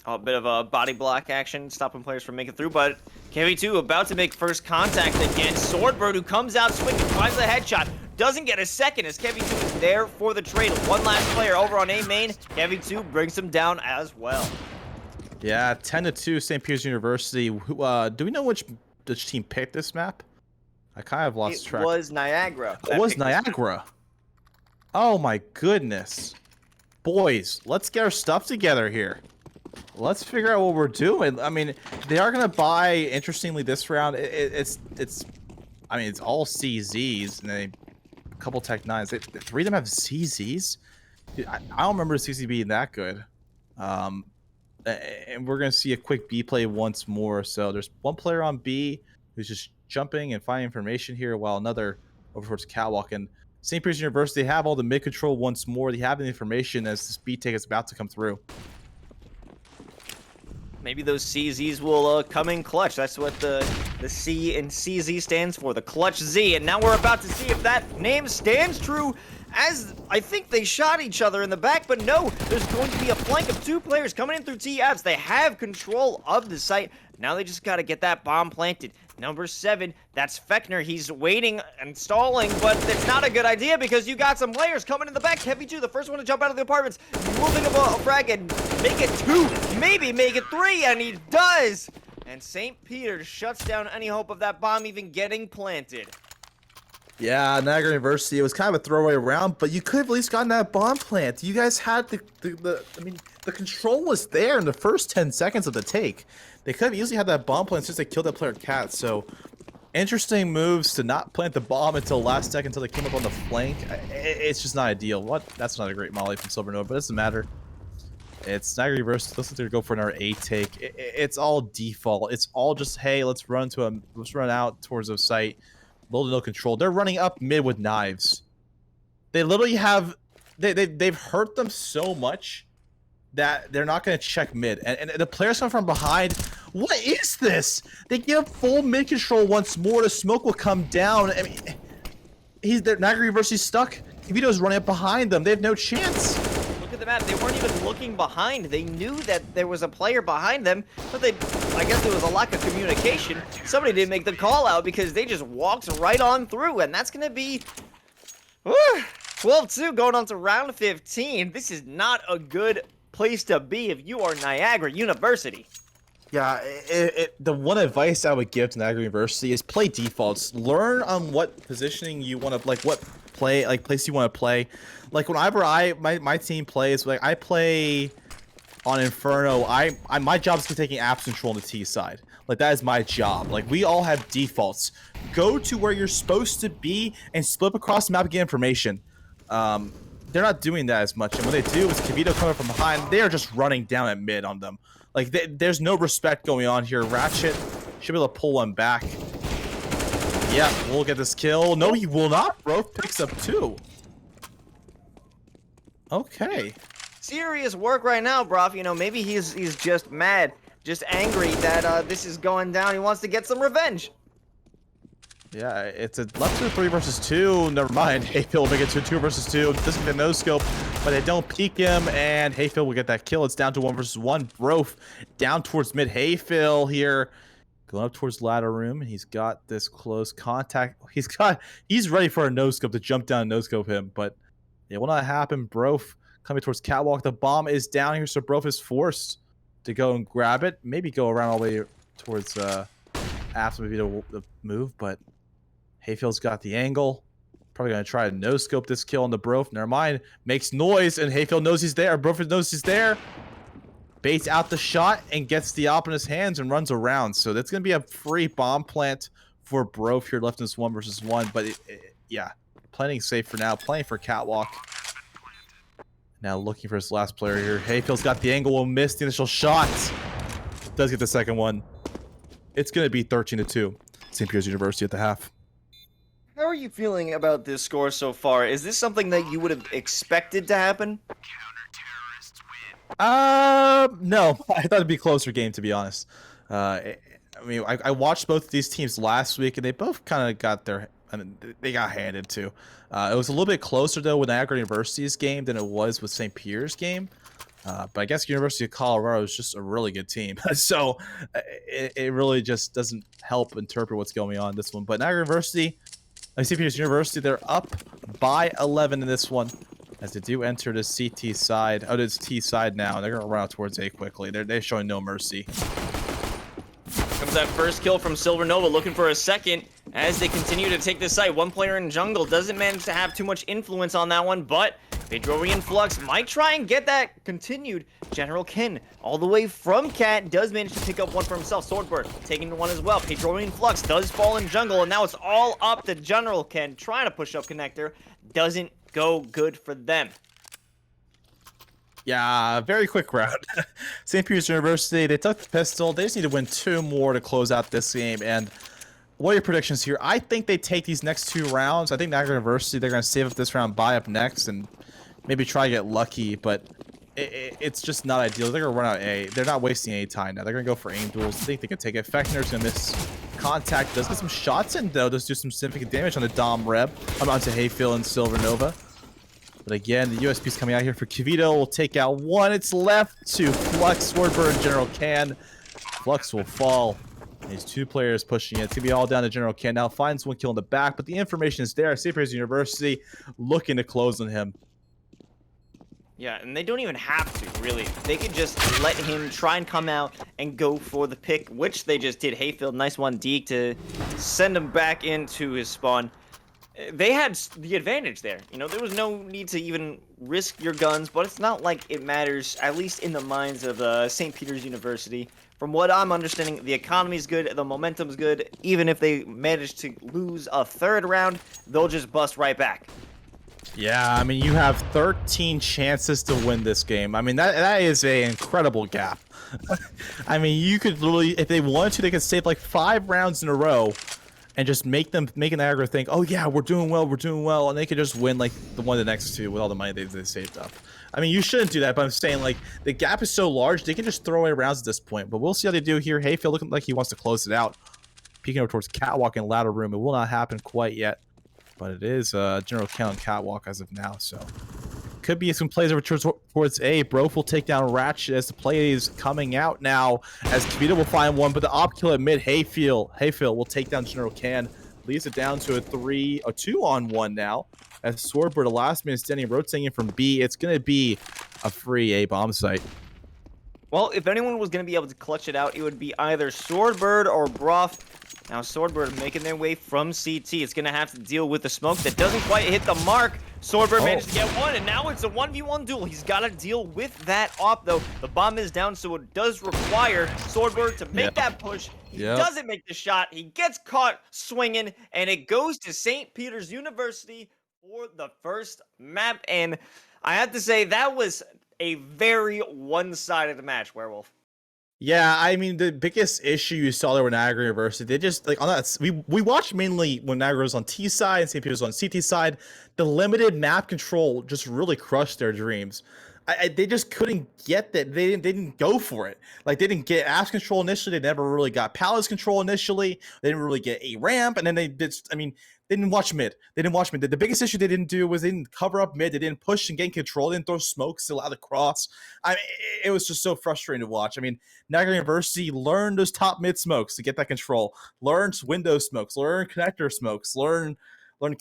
Speaker 1: Oh, a bit of a body block action, stopping players from making through, but KV2 about to make first contact against Swordbird, who comes out swinging, finds a headshot, doesn't get a second as KV2 is there for the trade. One last player over on A main. KV2 brings him down as well.
Speaker 2: Yeah, 10-2, St. Peter's University. Do we know which team picked this map? I kind of lost track.
Speaker 1: It was Niagara.
Speaker 2: It was Niagara. Oh my goodness. Boys, let's get our stuff together here. Let's figure out what we're doing. I mean, they are gonna buy. Interestingly, this round, it's. I mean, it's all CZs and a couple Tech 9s. The 3 of them have CZs. Dude, I don't remember CZ being that good. And we're gonna see a quick B play once more. So there's one player on B who's just jumping and finding information here, while another over towards catwalk. And St. Peter's University have all the mid control once more. They have the information as this B take is about to come through.
Speaker 1: Maybe those CZs will come in clutch. That's what the C in CZ stands for, the clutch Z. And now we're about to see if that name stands true, as I think they shot each other in the back, but no, there's going to be a flank of 2 players coming in through T-Apps. They have control of the site. Now they just got to get that bomb planted. Number 7, that's Fechner. He's waiting and stalling, but it's not a good idea because you got some players coming in the back. Heavy 2, the first one to jump out of the apartments, moving a frag and make it 2, maybe make it 3, and he does. And St. Peter shuts down any hope of that bomb even getting planted.
Speaker 2: Yeah, Niagara University, it was kind of a throwaway round, but you could have at least gotten that bomb plant. You guys had the control was there in the first 10 seconds of the take. They could have easily had that bomb plant since they killed that player Cat. So, interesting moves to not plant the bomb until last second until they came up on the flank. It's just not ideal. What? That's not a great molly from Silver Nova, but it doesn't matter. It's Niagara University. Looks like they're going for another A take. It's all default. It's all just, hey, let's run out towards the site. Little to no control. They're running up mid with knives. They literally have they've hurt them so much that they're not going to check mid. And the players come from behind. What is this? They give full mid control once more. The smoke will come down. I mean, Niagara University's stuck. Kivito's running up behind them. They have no chance.
Speaker 1: Look at the map. They weren't even looking behind. They knew that there was a player behind them, but I guess there was a lack of communication. Somebody didn't make the call out because they just walked right on through, and that's going to be 12-2 going on to round 15. This is not a good place to be if you are Niagara University.
Speaker 2: Yeah, the one advice I would give to Niagara University is play defaults. Learn on what positioning you want to, like what place you want to play. Like whenever my team plays, like I play on Inferno, my job is taking apps control on the T side. Like that is my job. Like we all have defaults. Go to where you're supposed to be and split across the map and get information. They're not doing that as much, and when they do, it's Kivito coming from behind. They are just running down at mid on them. Like there's no respect going on here. Ratchet should be able to pull one back. Yeah, we'll get this kill. No, he will not. Bro picks up 2. Okay.
Speaker 1: Serious work right now, Broff. You know, maybe he's just mad, just angry that this is going down. He wants to get some revenge.
Speaker 2: Yeah, it's a left to 3 versus 2. Never mind. Hayfield will make it to 2 versus 2. Doesn't get no scope, but they don't peek him, and Hayfield will get that kill. It's down to 1 versus 1. Brof down towards mid. Hayfield here going up towards ladder room, and he's got this close contact. He's ready for a no scope to jump down and no scope him, but it will not happen. Brof coming towards catwalk. The bomb is down here, so Brof is forced to go and grab it. Maybe go around all the way towards after maybe the move, but Hayfield's got the angle. Probably going to try to no-scope this kill on the Brof. Never mind. Makes noise, and Hayfield knows he's there. Brof knows he's there. Baits out the shot and gets the op in his hands and runs around. So that's going to be a free bomb plant for Brof here left in this 1 versus 1. But, yeah, playing safe for now. Playing for catwalk. Now looking for his last player here. Hayfield's got the angle. Will miss the initial shot. Does get the second one. It's going to be 13-2. St. Peter's University at the half.
Speaker 1: How are you feeling about this score so far? Is this something that you would have expected to happen?
Speaker 2: No. I thought it'd be a closer game, to be honest. I mean, I watched both of these teams last week, and they both kind of got they got handed to. It was a little bit closer, though, with Niagara University's game than it was with St. Peter's game. But I guess University of Colorado is just a really good team. So it really just doesn't help interpret what's going on in this one. But Niagara University, St. Peter's University, they're up by 11 in this one as they do enter the CT side. Oh, it's T side now. They're going to run out towards A quickly. They're showing no mercy.
Speaker 1: Comes that first kill from Silver Nova, looking for a second as they continue to take this site. One player in jungle doesn't manage to have too much influence on that one, but Pedrorian Flux might try and get that continued. General Ken, all the way from Cat, does manage to pick up one for himself. Swordbird taking one as well. Pedrorian Flux does fall in jungle, and now it's all up to General Ken trying to push up connector. Doesn't go good for them.
Speaker 2: Yeah, very quick round. St. Peter's University, they took the pistol. They just need to win 2 more to close out this game. And what are your predictions here? I think they take these next 2 rounds. I think Niagara University, they're going to save up this round, buy up next, and maybe try to get lucky. But it's just not ideal. They're going to run out A. They're not wasting any time now. They're going to go for aim duels. I think they can take it. Fechner's going to miss contact. Does get some shots in, though. Does do some significant damage on the Dom Reb. I'm onto Hayfield and Silver Nova. But again, the USP's coming out here for Kivito. Will take out 1. It's left to Flux, Swordbird, and General Can. Flux will fall. These 2 players pushing it. It's going to be all down to General Can. Now finds 1 kill in the back, but the information is there. St. Peter's University looking to close on him.
Speaker 1: Yeah, and they don't even have to, really. They could just let him try and come out and go for the pick, which they just did. Hayfield, nice one, Deke, to send him back into his spawn. They had the advantage there. You know, there was no need to even risk your guns, but it's not like it matters, at least in the minds of St. Peter's University. From what I'm understanding, the economy's good, the momentum's good. Even if they manage to lose a 3rd round, they'll just bust right back.
Speaker 2: Yeah, I mean, you have 13 chances to win this game. I mean, that is an incredible gap. I mean, you could literally, if they wanted to, they could save like 5 rounds in a row and just make Niagara think, oh yeah, we're doing well, and they could just win like the one of the next 2 with all the money they saved up. I mean, you shouldn't do that, but I'm saying like the gap is so large, they can just throw away rounds at this point. But we'll see how they do here. Hayfield looking like he wants to close it out. Peeking over towards catwalk and ladder room. It will not happen quite yet. but it is General Count Catwalk as of now, so could be some plays over towards A. Brof will take down Ratchet as the play is coming out now, as Kavita will find one, but the op kill at mid, Hayfield will take down General Can, leaves it down to a 2-on-1 now, as Swordbird, the last man standing, rotating in from B. It's going to be a free A bomb site.
Speaker 1: Well, if anyone was going to be able to clutch it out, it would be either Swordbird or Broth. Now, Swordbird making their way from CT. It's going to have to deal with the smoke that doesn't quite hit the mark. Swordbird managed to get one, and now it's a 1v1 duel. He's got to deal with that op, though. The bomb is down, so it does require Swordbird to make that push. He doesn't make the shot. He gets caught swinging, and it goes to St. Peter's University for the first map. And I have to say, that was a very one-sided match, Werewolf.
Speaker 2: Yeah, I mean, the biggest issue you saw there with Niagara University, they just, like, on that, we watched mainly when Niagara was on T side and St. Peter's on CT side, the limited map control just really crushed their dreams. They just couldn't get that. They didn't go for it. Like, they didn't get apps control initially. They never really got palace control initially. They didn't really get a ramp, and then they did, I mean, they didn't watch mid. They didn't watch mid. The biggest issue they didn't do was they didn't cover up mid. They didn't push and gain control. They didn't throw smokes to allow the cross. I mean, it was just so frustrating to watch. I mean, Niagara University learned those top mid smokes to get that control. Learn window smokes. Learn connector smokes. Learn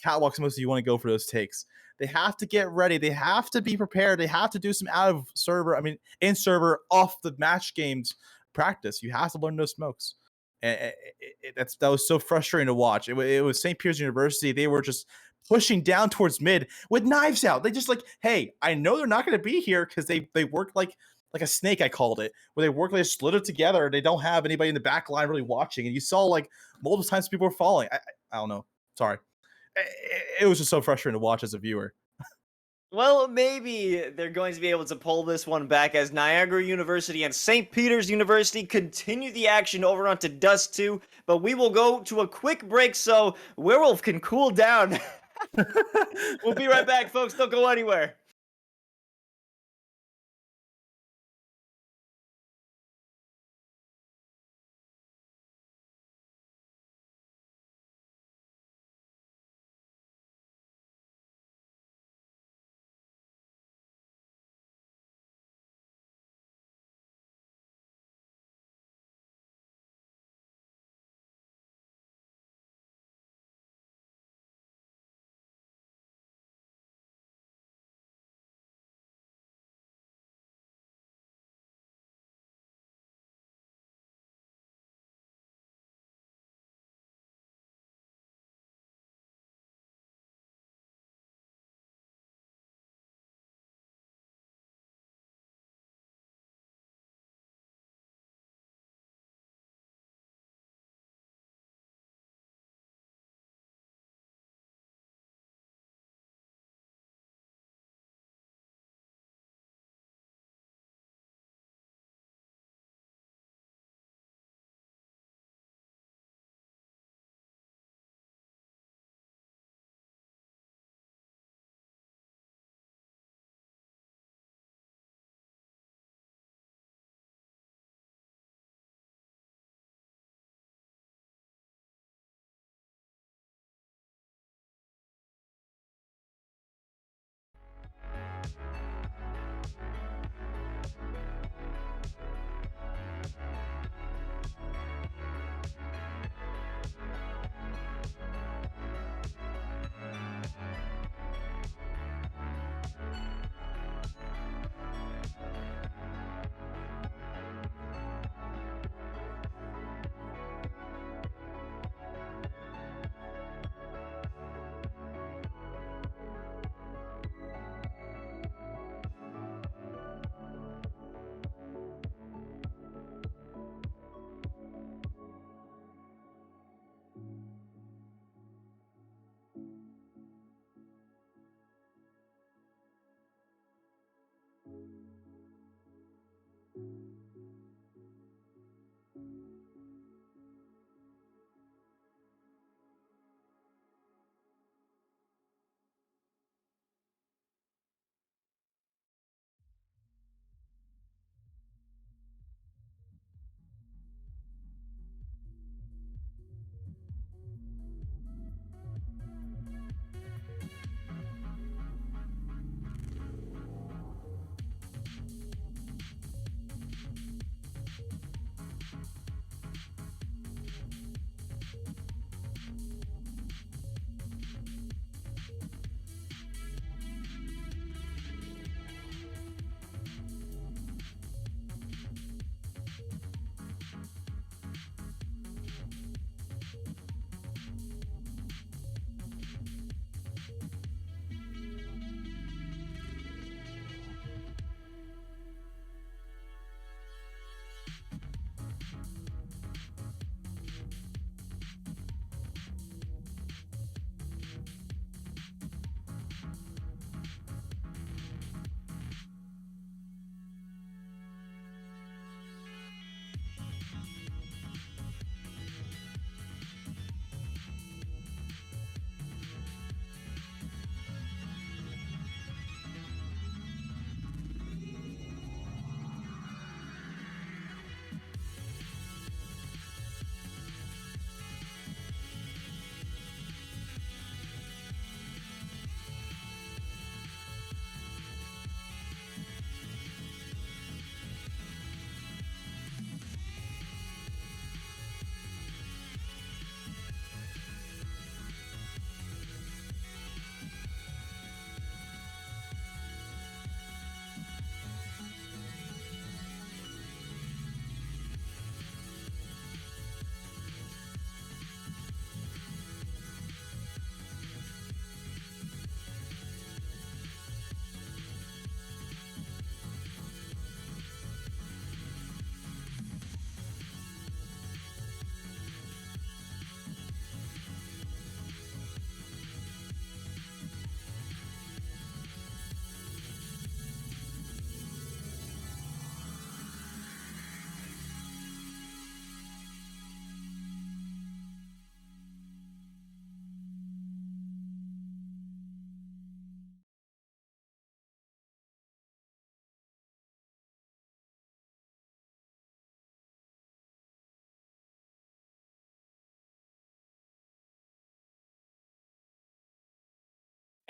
Speaker 2: catwalk smokes if you want to go for those takes. They have to get ready. They have to be prepared. They have to do some out of server, I mean, in server, off the match games practice. You have to learn those smokes. And that was so frustrating to watch. It was St. Peter's University. They were just pushing down towards mid with knives out. They just like, hey, I know they're not going to be here because they work like a snake, I called it, where they work like split it together. They don't have anybody in the back line really watching. And you saw like multiple times people were falling. I don't know. Sorry. It was just so frustrating to watch as a viewer.
Speaker 1: Well, maybe they're going to be able to pull this one back as Niagara University and St. Peter's University continue the action over onto Dust 2, but we will go to a quick break so Werewolf can cool down. We'll be right back, folks. Don't go anywhere.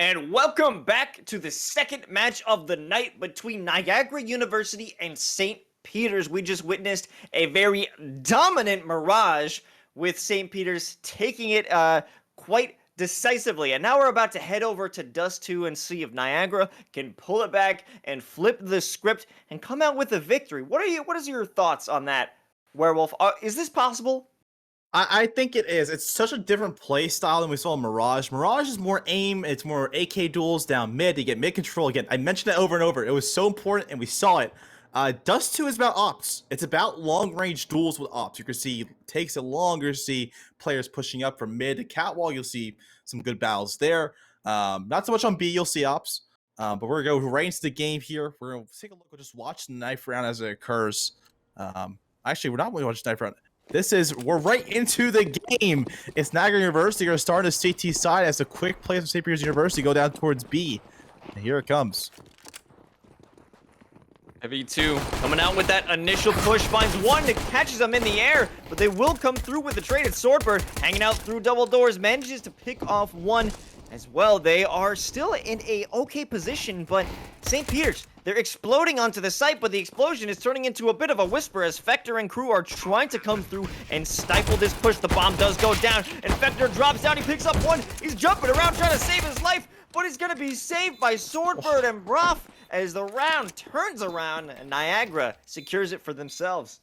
Speaker 1: And welcome back to the second match of the night between Niagara University and St. Peter's. We just witnessed a very dominant Mirage with St. Peter's taking it quite decisively. And now we're about to head over to Dust 2 and see if Niagara can pull it back and flip the script and come out with a victory. What is your thoughts on that, Werewolf? Is this possible?
Speaker 2: I think it is. It's such a different play style than we saw in Mirage. Mirage is more aim. It's more AK duels down mid. You get mid control. Again, I mentioned it over and over. It was so important, and we saw it. Dust 2 is about ops. It's about long-range duels with ops. You can see takes it longer to see players pushing up from mid to catwalk. You'll see some good battles there. Not so much on B. You'll see ops. But we're going to go right into the game here. We're going to take a look. We'll just watch the knife round as it occurs. Actually, we're not going to watch the knife round. We're right into the game. It's Niagara University going to start on the CT side as a quick play from St. Peter's University go down towards B. And here it comes.
Speaker 1: Heavy 2 coming out with that initial push, finds one that catches them in the air, but they will come through with the trade. It's Swordbird hanging out through double doors, manages to pick off one as well. They are still in a okay position, but St. Peter's, they're exploding onto the site, but the explosion is turning into a bit of a whisper as Fector and crew are trying to come through and stifle this push. The bomb does go down, and Fector drops down. He picks up one. He's jumping around trying to save his life, but he's going to be saved by Swordbird and Broff as the round turns around and Niagara secures it for themselves.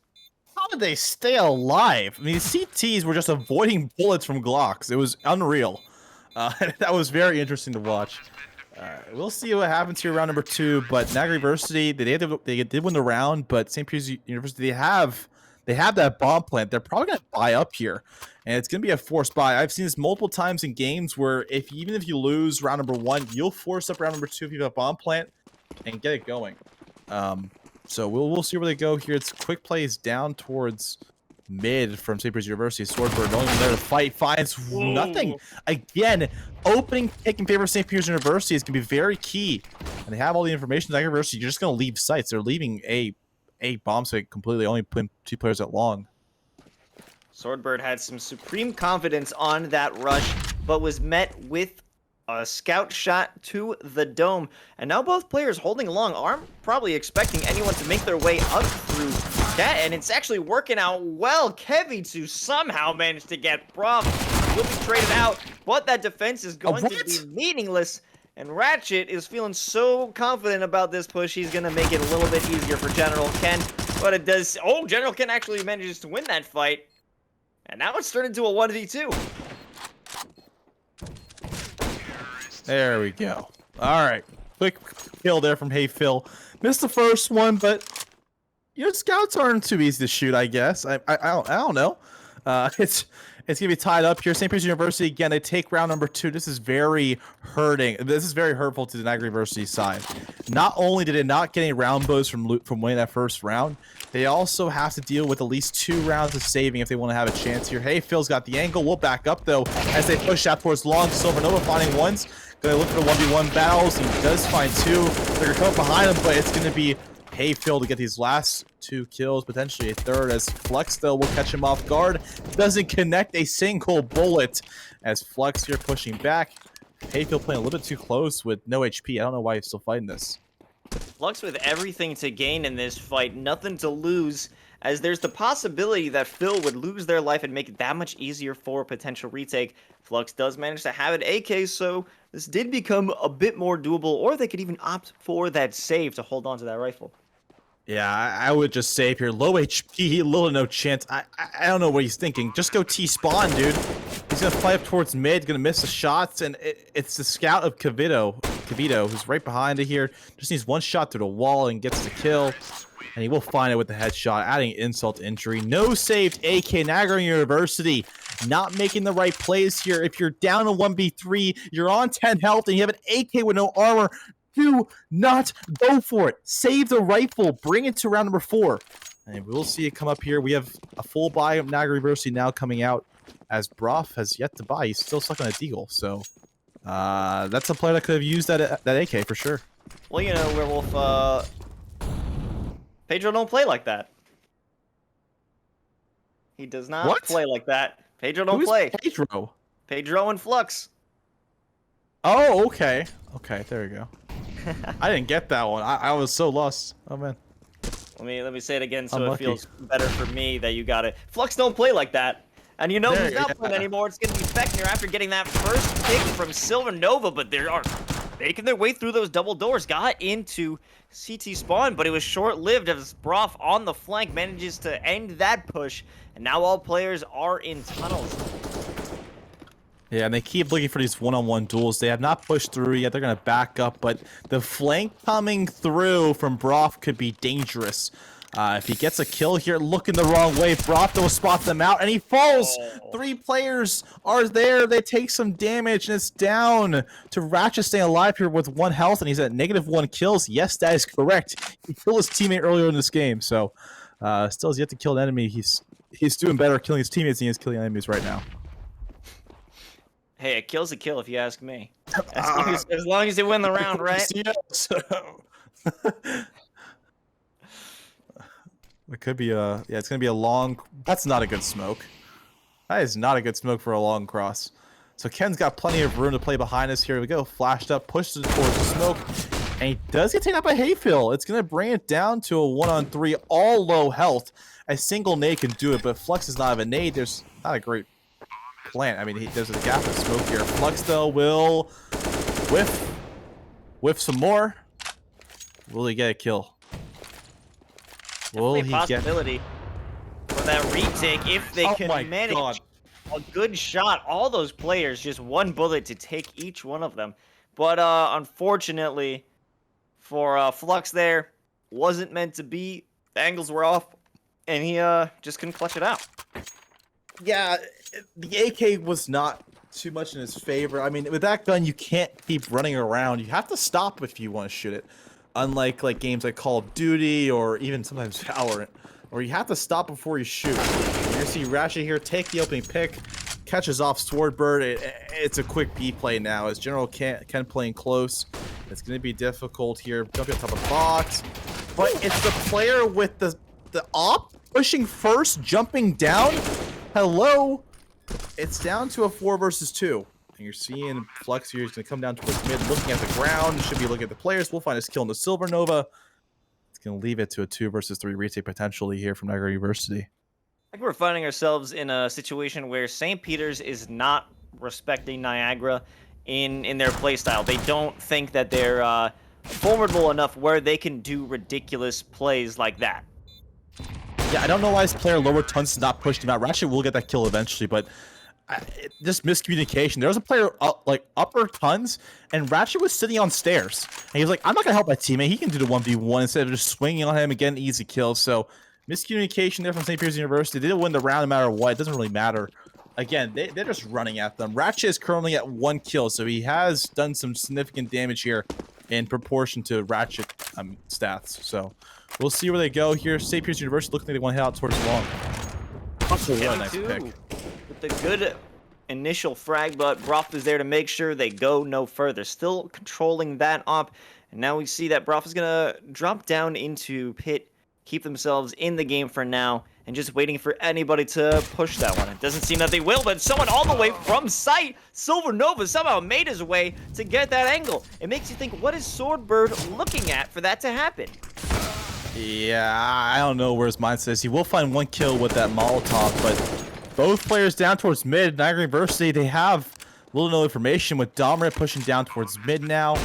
Speaker 2: How did they stay alive? I mean, CTs were just avoiding bullets from Glocks. It was unreal. That was very interesting to watch. We'll see what happens here round number 2, but Niagara University, they did win the round, but St. Peter's University, they have that bomb plant. They're probably going to buy up here, and it's going to be a forced buy. I've seen this multiple times in games where even if you lose round number 1, you'll force up round number 2 if you have a bomb plant and get it going. So we'll see where they go here. It's quick plays down towards mid from St. Peter's University. Swordbird not even there to fight, finds nothing. Again, opening pick in favor of St. Peter's University is going to be very key. And they have all the information. Niagara University, you're just going to leave sites. They're leaving a bomb site completely, only putting 2 players at long.
Speaker 1: Swordbird had some supreme confidence on that rush, but was met with a scout shot to the dome. And now both players holding along aren't probably expecting anyone to make their way up through that, and it's actually working out well. Kevi2 somehow managed to get Broff. He'll be traded out, but that defense is going to be meaningless. And Ratchet is feeling so confident about this push, he's going to make it a little bit easier for General Ken. But it does... Oh, General Ken actually manages to win that fight. And now it's turned into a 1v2.
Speaker 2: There we go. All right. Quick kill there from Hey Phil. Missed the first one, but... You know, scouts aren't too easy to shoot, I guess. I don't know. It's gonna be tied up here. St. Peter's University again. They take round number 2. This is very hurting. This is very hurtful to the Niagara University side. Not only did they not get any round bows from winning that first round, they also have to deal with at least 2 rounds of saving if they want to have a chance here. Hey, Phil's got the angle. We'll back up though as they push out towards long. Silvernova finding ones. Gonna look for the 1v1 battles. He does find 2. They're gonna come up behind him, but it's gonna be Hey Phil to get these last 2 kills, potentially a third, as Flex though will catch him off guard. Doesn't connect a single bullet as Flex here pushing back. Hey Phil playing a little bit too close with no HP. I don't know why he's still fighting this.
Speaker 1: Flux with everything to gain in this fight, nothing to lose, as there's the possibility that Phil would lose their life and make it that much easier for a potential retake. Flux does manage to have an AK, so this did become a bit more doable, or they could even opt for that save to hold on to that rifle.
Speaker 2: Yeah, I would just save here. Low HP, little to no chance. I don't know what he's thinking. Just go T-spawn, dude. He's going to fly up towards mid, going to miss the shots, and it's the scout of Cavito, who's right behind it here. Just needs 1 shot through the wall and gets the kill. And he will find it with the headshot, adding insult to injury. No saved AK. Niagara University not making the right plays here. If you're down to 1v3, you're on 10 health, and you have an AK with no armor, do not go for it. Save the rifle. Bring it to round number 4. And we'll see it come up here. We have a full buy of Niagara University now coming out, as Broff has yet to buy. He's still stuck on a deagle, so that's a player that could have used that AK for sure.
Speaker 1: Well, you know, Werewolf, Pedro don't play like that. He does not play like that. Pedro don't play.
Speaker 2: Pedro?
Speaker 1: Pedro and Flux.
Speaker 2: Oh, okay. Okay, there you go. I didn't get that one. I was so lost. Oh man.
Speaker 1: Let me say it again so it
Speaker 2: Unlucky.
Speaker 1: feels better for me that you got it. Flux don't play like that. And you know
Speaker 2: There,
Speaker 1: who's not playing
Speaker 2: yeah.
Speaker 1: anymore? It's going to be Fechner after getting that first pick from Silver Nova, but they are making their way through those double doors. Got into CT spawn, but it was short-lived as Broff on the flank manages to end that push, and now all players are in tunnels.
Speaker 2: Yeah, and they keep looking for these one-on-one duels. They have not pushed through yet. They're going to back up, but the flank coming through from Broth could be dangerous. If he gets a kill here, looking the wrong way, Broth will spot them out, and he falls.
Speaker 1: Oh.
Speaker 2: 3 players are there. They take some damage, and it's down to Ratchet staying alive here with 1 health, and he's at -1 kills. Yes, that is correct. He killed his teammate earlier in this game, so still has yet to kill an enemy. He's doing better killing his teammates than he is killing enemies right now.
Speaker 1: Hey, a kill's a kill if you ask me. As long as they win the round, right?
Speaker 2: It could be a it's gonna be a long. That's not a good smoke. That is not a good smoke for a long cross. So Ken's got plenty of room to play behind us. Here we go, flashed up, pushes it towards the smoke, and he does get taken out by Hayfill. It's gonna bring it down to a 1-on-3, all low health. A single nade can do it, but Flux does not have a nade. There's not a great plant. I mean, there's a gap of smoke here. Flux though will whiff some more. Will he get a kill? Will he
Speaker 1: possibility for that retake if they can manage a good shot. All those players, just 1 bullet to take each one of them. But unfortunately for Flux there, wasn't meant to be. The angles were off, and he just couldn't clutch it out.
Speaker 2: Yeah, the AK was not too much in his favor. I mean, with that gun, you can't keep running around. You have to stop if you want to shoot it. Unlike like games like Call of Duty or even sometimes Valorant, where you have to stop before you shoot. You're gonna see Ratchet here take the opening pick, catches off Swordbird. It's a quick B play now as General Ken playing close. It's gonna be difficult here, jumping on top of the box, but it's the player with the op pushing first, jumping down. Hello, it's down to a 4 versus 2. And you're seeing Flux here is going to come down towards mid, looking at the ground. Should be looking at the players. We'll find his kill in the Silver Nova. It's going to leave it to a 2 versus 3 retake potentially here from Niagara University.
Speaker 1: I think we're finding ourselves in a situation where St. Peter's is not respecting Niagara in their playstyle. They don't think that they're formidable enough where they can do ridiculous plays like that.
Speaker 2: Yeah, I don't know why his player Lower Tons did not push him out. Ratchet will get that kill eventually, but just miscommunication. There was a player like upper Tons, and Ratchet was sitting on stairs, and he was like, "I'm not gonna help my teammate. He can do the 1v1 instead of just swinging on him and getting easy kills." So miscommunication there from St. Peter's University. They didn't win the round no matter what. It doesn't really matter. Again, they're just running at them. Ratchet is currently at 1 kill, so he has done some significant damage here in proportion to Ratchet stats. So we'll see where they go here. St. Peter's University looking like they want to head out towards long. That's a really nice pick.
Speaker 1: With the good initial frag, but Broth is there to make sure they go no further. Still controlling that op, and now we see that Broth is gonna drop down into pit, keep themselves in the game for now, and just waiting for anybody to push that one. It doesn't seem that they will, but someone all the way from sight, Silver Nova somehow made his way to get that angle. It makes you think, what is Swordbird looking at for that to happen?
Speaker 2: Yeah, I don't know where his mindset is. He will find 1 kill with that Molotov, but both players down towards mid. Niagara University, they have little no information with Domrit pushing down towards mid now.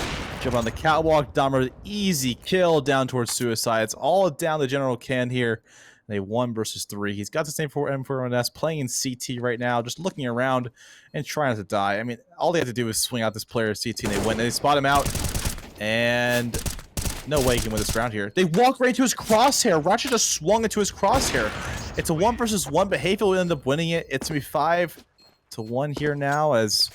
Speaker 2: Jump on the catwalk. Domrit, easy kill down towards Suicide. It's all down to General Ken here. They 1 versus 3. He's got the same for M4S playing in CT right now, just looking around and trying not to die. I mean, all they have to do is swing out this player CT and they win. They spot him out, and no way he can win this round here. They walk right into his crosshair. Ratchet just swung into his crosshair. It's a 1 versus 1, but Hayfield will end up winning it. It's going to be 5-1 here now as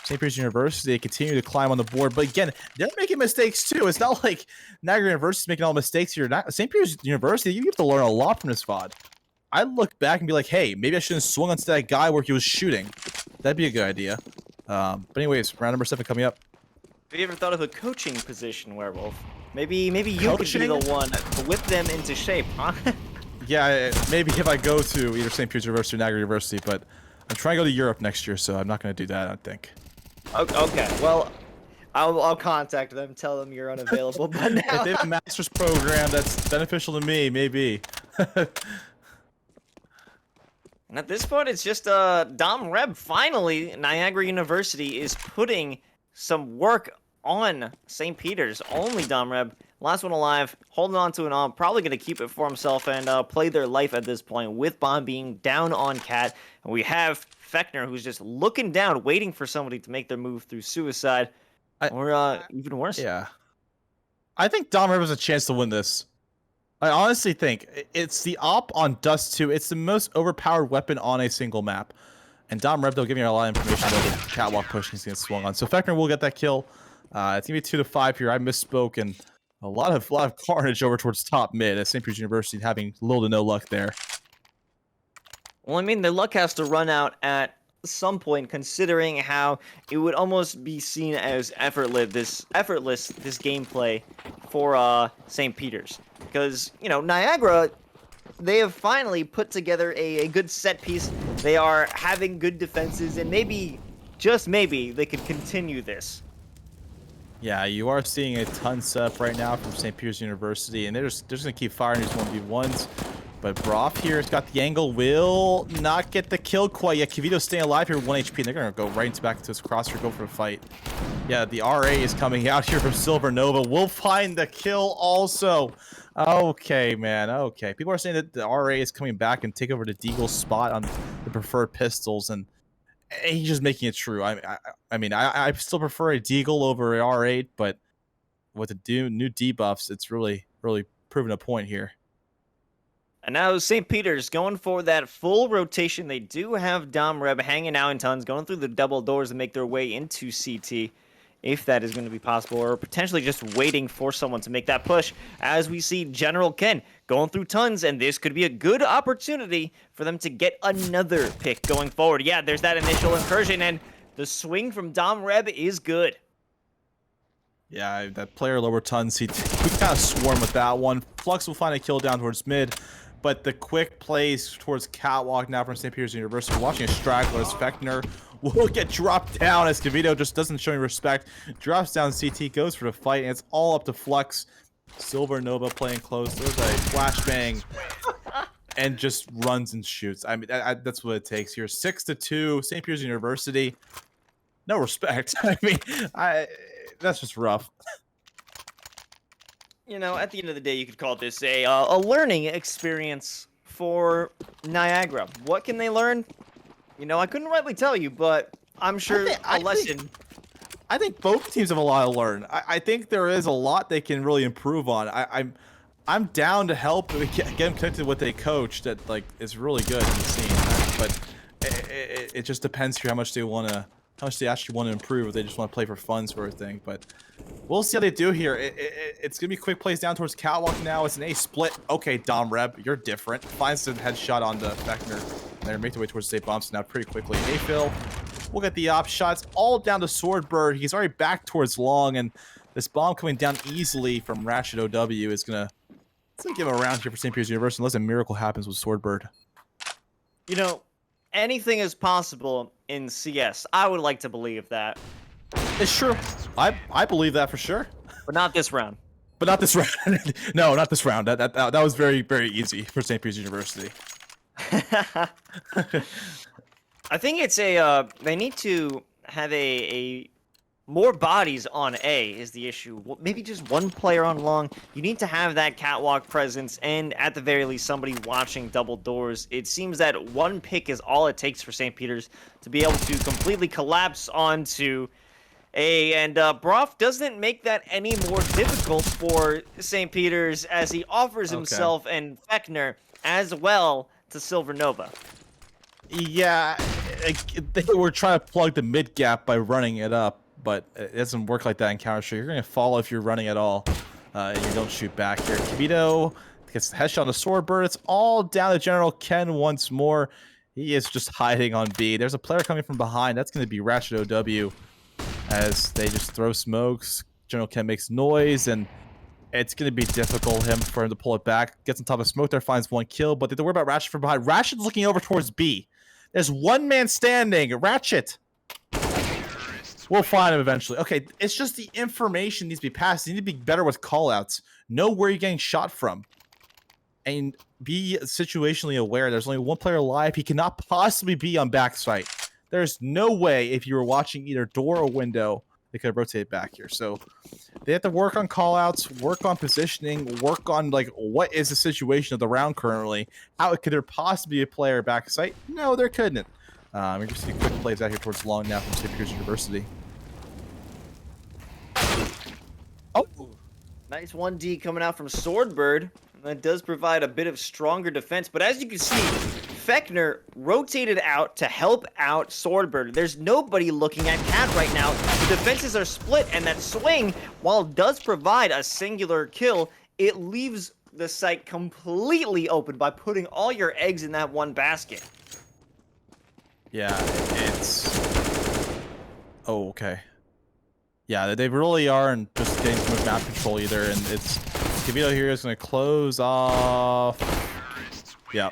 Speaker 2: St. Peter's University continue to climb on the board. But again, they're making mistakes too. It's not like Niagara University is making all the mistakes here. St. Peter's University, you have to learn a lot from this VOD. I'd look back and be like, hey, maybe I shouldn't have swung onto that guy where he was shooting. That'd be a good idea. But anyways, round number 7 coming up.
Speaker 1: Have you ever thought of a coaching position, Werewolf? Maybe you could be the one to whip them into shape, huh?
Speaker 2: Yeah, maybe if I go to either St. Peter's University or Niagara University, but I'm trying to go to Europe next year, so I'm not going to do that, I think.
Speaker 1: Okay, well, I'll contact them, tell them you're unavailable. But
Speaker 2: If
Speaker 1: now,
Speaker 2: they have a master's program that's beneficial to me, maybe.
Speaker 1: and at this point, it's just Dom Reb. Finally, Niagara University is putting some work on St. Peter's. Only Dom Reb, last one alive, holding on to an arm, probably gonna keep it for himself and play their life at this point. With Bomb being down on Cat, and we have Fechner who's just looking down, waiting for somebody to make their move through suicide, or even worse.
Speaker 2: Yeah. I think Dom Rivers has a chance to win this. I honestly think it's the op on Dust 2. It's the most overpowered weapon on a single map. And Dom Rev, they'll give me a lot of information about the catwalk push he's going to swung on. So Fechner will get that kill. It's going to be 2-5 here. I misspoke, and a lot of carnage over towards top mid as St. Peter's University having little to no luck there.
Speaker 1: Well, I mean, the luck has to run out at some point, considering how it would almost be seen as effortless this gameplay for St. Peter's, because you know Niagara, they have finally put together a good set piece. They are having good defenses, and maybe, just maybe, they could continue this.
Speaker 2: Yeah, you are seeing a ton set up right now from St. Peter's University, and they're just going to keep firing these 1v1s. But Broff here has got the angle, will not get the kill quite yet. Kivito's staying alive here with 1 HP, and they're going to go right back into his crosshair, go for a fight. Yeah, the RA is coming out here from Silver Nova. We'll find the kill also. Okay, man, okay. People are saying that the RA is coming back and take over the Deagle's spot on the preferred pistols, and he's just making it true. I mean, I still prefer a Deagle over a R8, but with the new debuffs, it's really proven a point here.
Speaker 1: And now St. Peter's going for that full rotation. They do have Dom Reb hanging out in tons, going through the double doors to make their way into CT, if that is going to be possible, or potentially just waiting for someone to make that push, as we see General Ken going through tons, and this could be a good opportunity for them to get another pick going forward. Yeah, there's that initial incursion, and the swing from Dom Reb is good.
Speaker 2: Yeah, that player lower tons, we kind of swarm with that one. Flux will find a kill down towards mid, but the quick plays towards catwalk now from St. Peter's University. We're watching a straggler as Fechner will get dropped down as Kavito just doesn't show any respect. Drops down CT, goes for the fight, and it's all up to Flux. Silver Nova playing close. There's a flashbang and just runs and shoots. I mean, that's what it takes here. 6-2, St. Peter's University. No respect. I mean, that's just rough.
Speaker 1: You know, at the end of the day, you could call this a learning experience for Niagara. What can they learn? You know, I couldn't rightly tell you, but I'm sure a lesson.
Speaker 2: I think both teams have a lot to learn. I think there is a lot they can really improve on. I'm down to help get them connected with what they coach that like is really good in the scene, but it just depends here how much they actually want to improve, or they just want to play for fun sort of thing. But we'll see how they do here. It's gonna be quick plays down towards catwalk now. It's an A split. Okay, Dom Reb, you're different. Finds the headshot on the Fechner. They're making their way towards the safe bumps now pretty quickly. A fill. We'll get the op shots all down to Swordbird. He's already back towards long, and this bomb coming down easily from Ratchet OW is gonna give him a round here for St. Peter's University unless a miracle happens with Swordbird.
Speaker 1: You know, anything is possible in CS. I would like to believe that.
Speaker 2: It's true. I believe that for sure.
Speaker 1: But not this round.
Speaker 2: But not this round. No, not this round. That was very easy for St. Peter's University.
Speaker 1: I think it's a they need to have a more bodies on A is the issue. Maybe just one player on long. You need to have that catwalk presence, and at the very least somebody watching double doors. It seems that one pick is all it takes for St. Peter's to be able to completely collapse onto A, and Broff doesn't make that any more difficult for St. Peter's as he offers himself and Fechner as well to Silver Nova.
Speaker 2: Yeah, they were trying to plug the mid gap by running it up, but it doesn't work like that in Counter-Strike. You're going to fall if you're running at all, and you don't shoot back here. Kibito gets the headshot on the Swordbird. It's all down to General Ken once more. He is just hiding on B. There's a player coming from behind. That's going to be Ratchet OW as they just throw smokes. General Ken makes noise, and it's going to be difficult for him to pull it back. Gets on top of smoke there, finds one kill, but they don't worry about Ratchet from behind. Ratchet's looking over towards B. There's one man standing. Ratchet. We'll find him eventually. Okay, it's just the information needs to be passed. You need to be better with callouts. Know where you're getting shot from. And be situationally aware. There's only one player alive. He cannot possibly be on backside. There's no way if you were watching either door or window, they could have rotated back here. So they have to work on callouts, work on positioning, work on like what is the situation of the round currently. How could there possibly be a player backside? No, there couldn't. We're just seeing quick plays out here towards long now from St. Peter's University.
Speaker 1: Oh, nice 1D coming out from Swordbird. That does provide a bit of stronger defense, but as you can see, Fechner rotated out to help out Swordbird. There's nobody looking at Cat right now. The defenses are split, and that swing, while it does provide a singular kill, it leaves the site completely open by putting all your eggs in that one basket.
Speaker 2: Yeah, it's... Oh, okay. Yeah, they really aren't just getting too much map control either, and it's... Kavito here is going to close off... Yeah.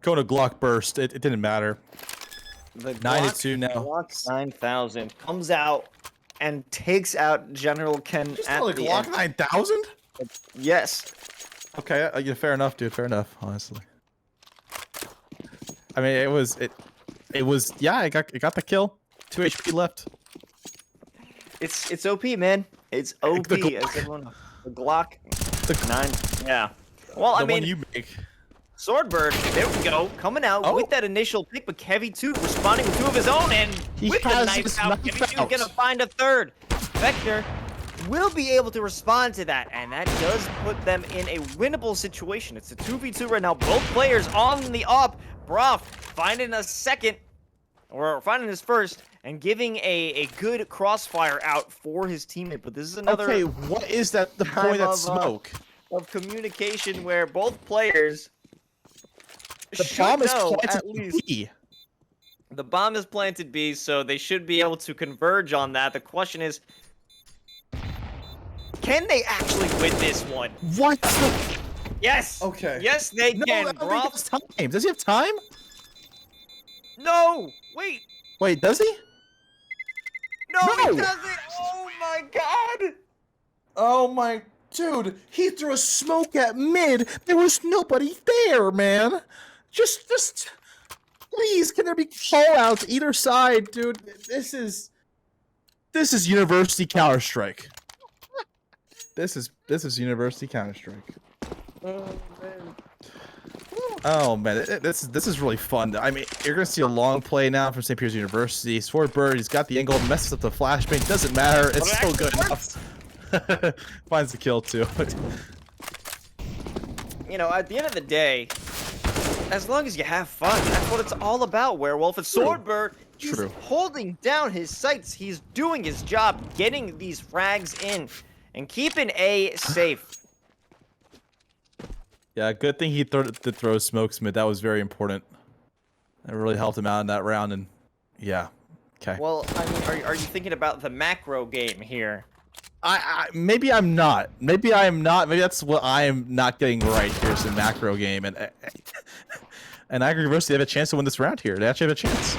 Speaker 2: Going to Glock burst. It didn't matter.
Speaker 1: The
Speaker 2: 9-2 now.
Speaker 1: Glock 9000 comes out and takes out General Ken
Speaker 2: Just
Speaker 1: at
Speaker 2: like
Speaker 1: the
Speaker 2: Glock
Speaker 1: end.
Speaker 2: 9000?
Speaker 1: Yes.
Speaker 2: Okay, yeah, fair enough, dude. Fair enough, honestly. I mean, it was... Yeah, it got the kill. 2 HP left.
Speaker 1: It's OP, man. It's OP.
Speaker 2: The
Speaker 1: As everyone, the Glock
Speaker 2: The
Speaker 1: 9. Yeah. Well, I
Speaker 2: one
Speaker 1: mean,
Speaker 2: you make.
Speaker 1: Swordbird, there we go, coming out with that initial pick, but Kevy 2 responding with 2 of his own, and
Speaker 2: He
Speaker 1: with the
Speaker 2: has
Speaker 1: knife
Speaker 2: his
Speaker 1: out,
Speaker 2: knife
Speaker 1: Kevy 2 is
Speaker 2: out.
Speaker 1: gonna find a third. Vector will be able to respond to that, and that does put them in a winnable situation. It's a 2v2 right now, both players on the up. Broff finding a second, or finding his first, and giving a good crossfire out for his teammate, but this is another...
Speaker 2: Okay, what is that? The point of smoke?
Speaker 1: Of communication where both players...
Speaker 2: The bomb is planted B.
Speaker 1: The bomb is planted B, so they should be able to converge on that. The question is, can they actually win this one?
Speaker 2: What?
Speaker 1: Yes!
Speaker 2: Okay.
Speaker 1: Yes, they
Speaker 2: No,
Speaker 1: can,
Speaker 2: I don't think
Speaker 1: bro.
Speaker 2: it's time. Does he have time?
Speaker 1: No! Wait!
Speaker 2: Wait, does he?
Speaker 1: No,
Speaker 2: No!
Speaker 1: he doesn't! Oh my god!
Speaker 2: Oh my... Dude, he threw a smoke at mid. There was nobody there, man. Just... Please, can there be call-outs either side, dude? This is University Counter-Strike. This is University Counter-Strike. Oh man, this is really fun. I mean, you're gonna see a long play now from St. Peter's University. Swordbird, he's got the angle, messes up the flashbang. Doesn't matter. It's still good enough. Finds the kill too.
Speaker 1: You know, at the end of the day, as long as you have fun, that's what it's all about, Werewolf. And Swordbird, he's holding down his sights. He's doing his job, getting these frags in, and keeping A safe.
Speaker 2: Yeah, good thing he did throw smokes mid. That was very important. That really helped him out in that round, and yeah. Okay.
Speaker 1: Well, I mean, are you thinking about the macro game here?
Speaker 2: Maybe I'm not. Maybe I am not. Maybe that's what I am not getting right here is the macro game. And Niagara University have a chance to win this round here. They actually have a chance.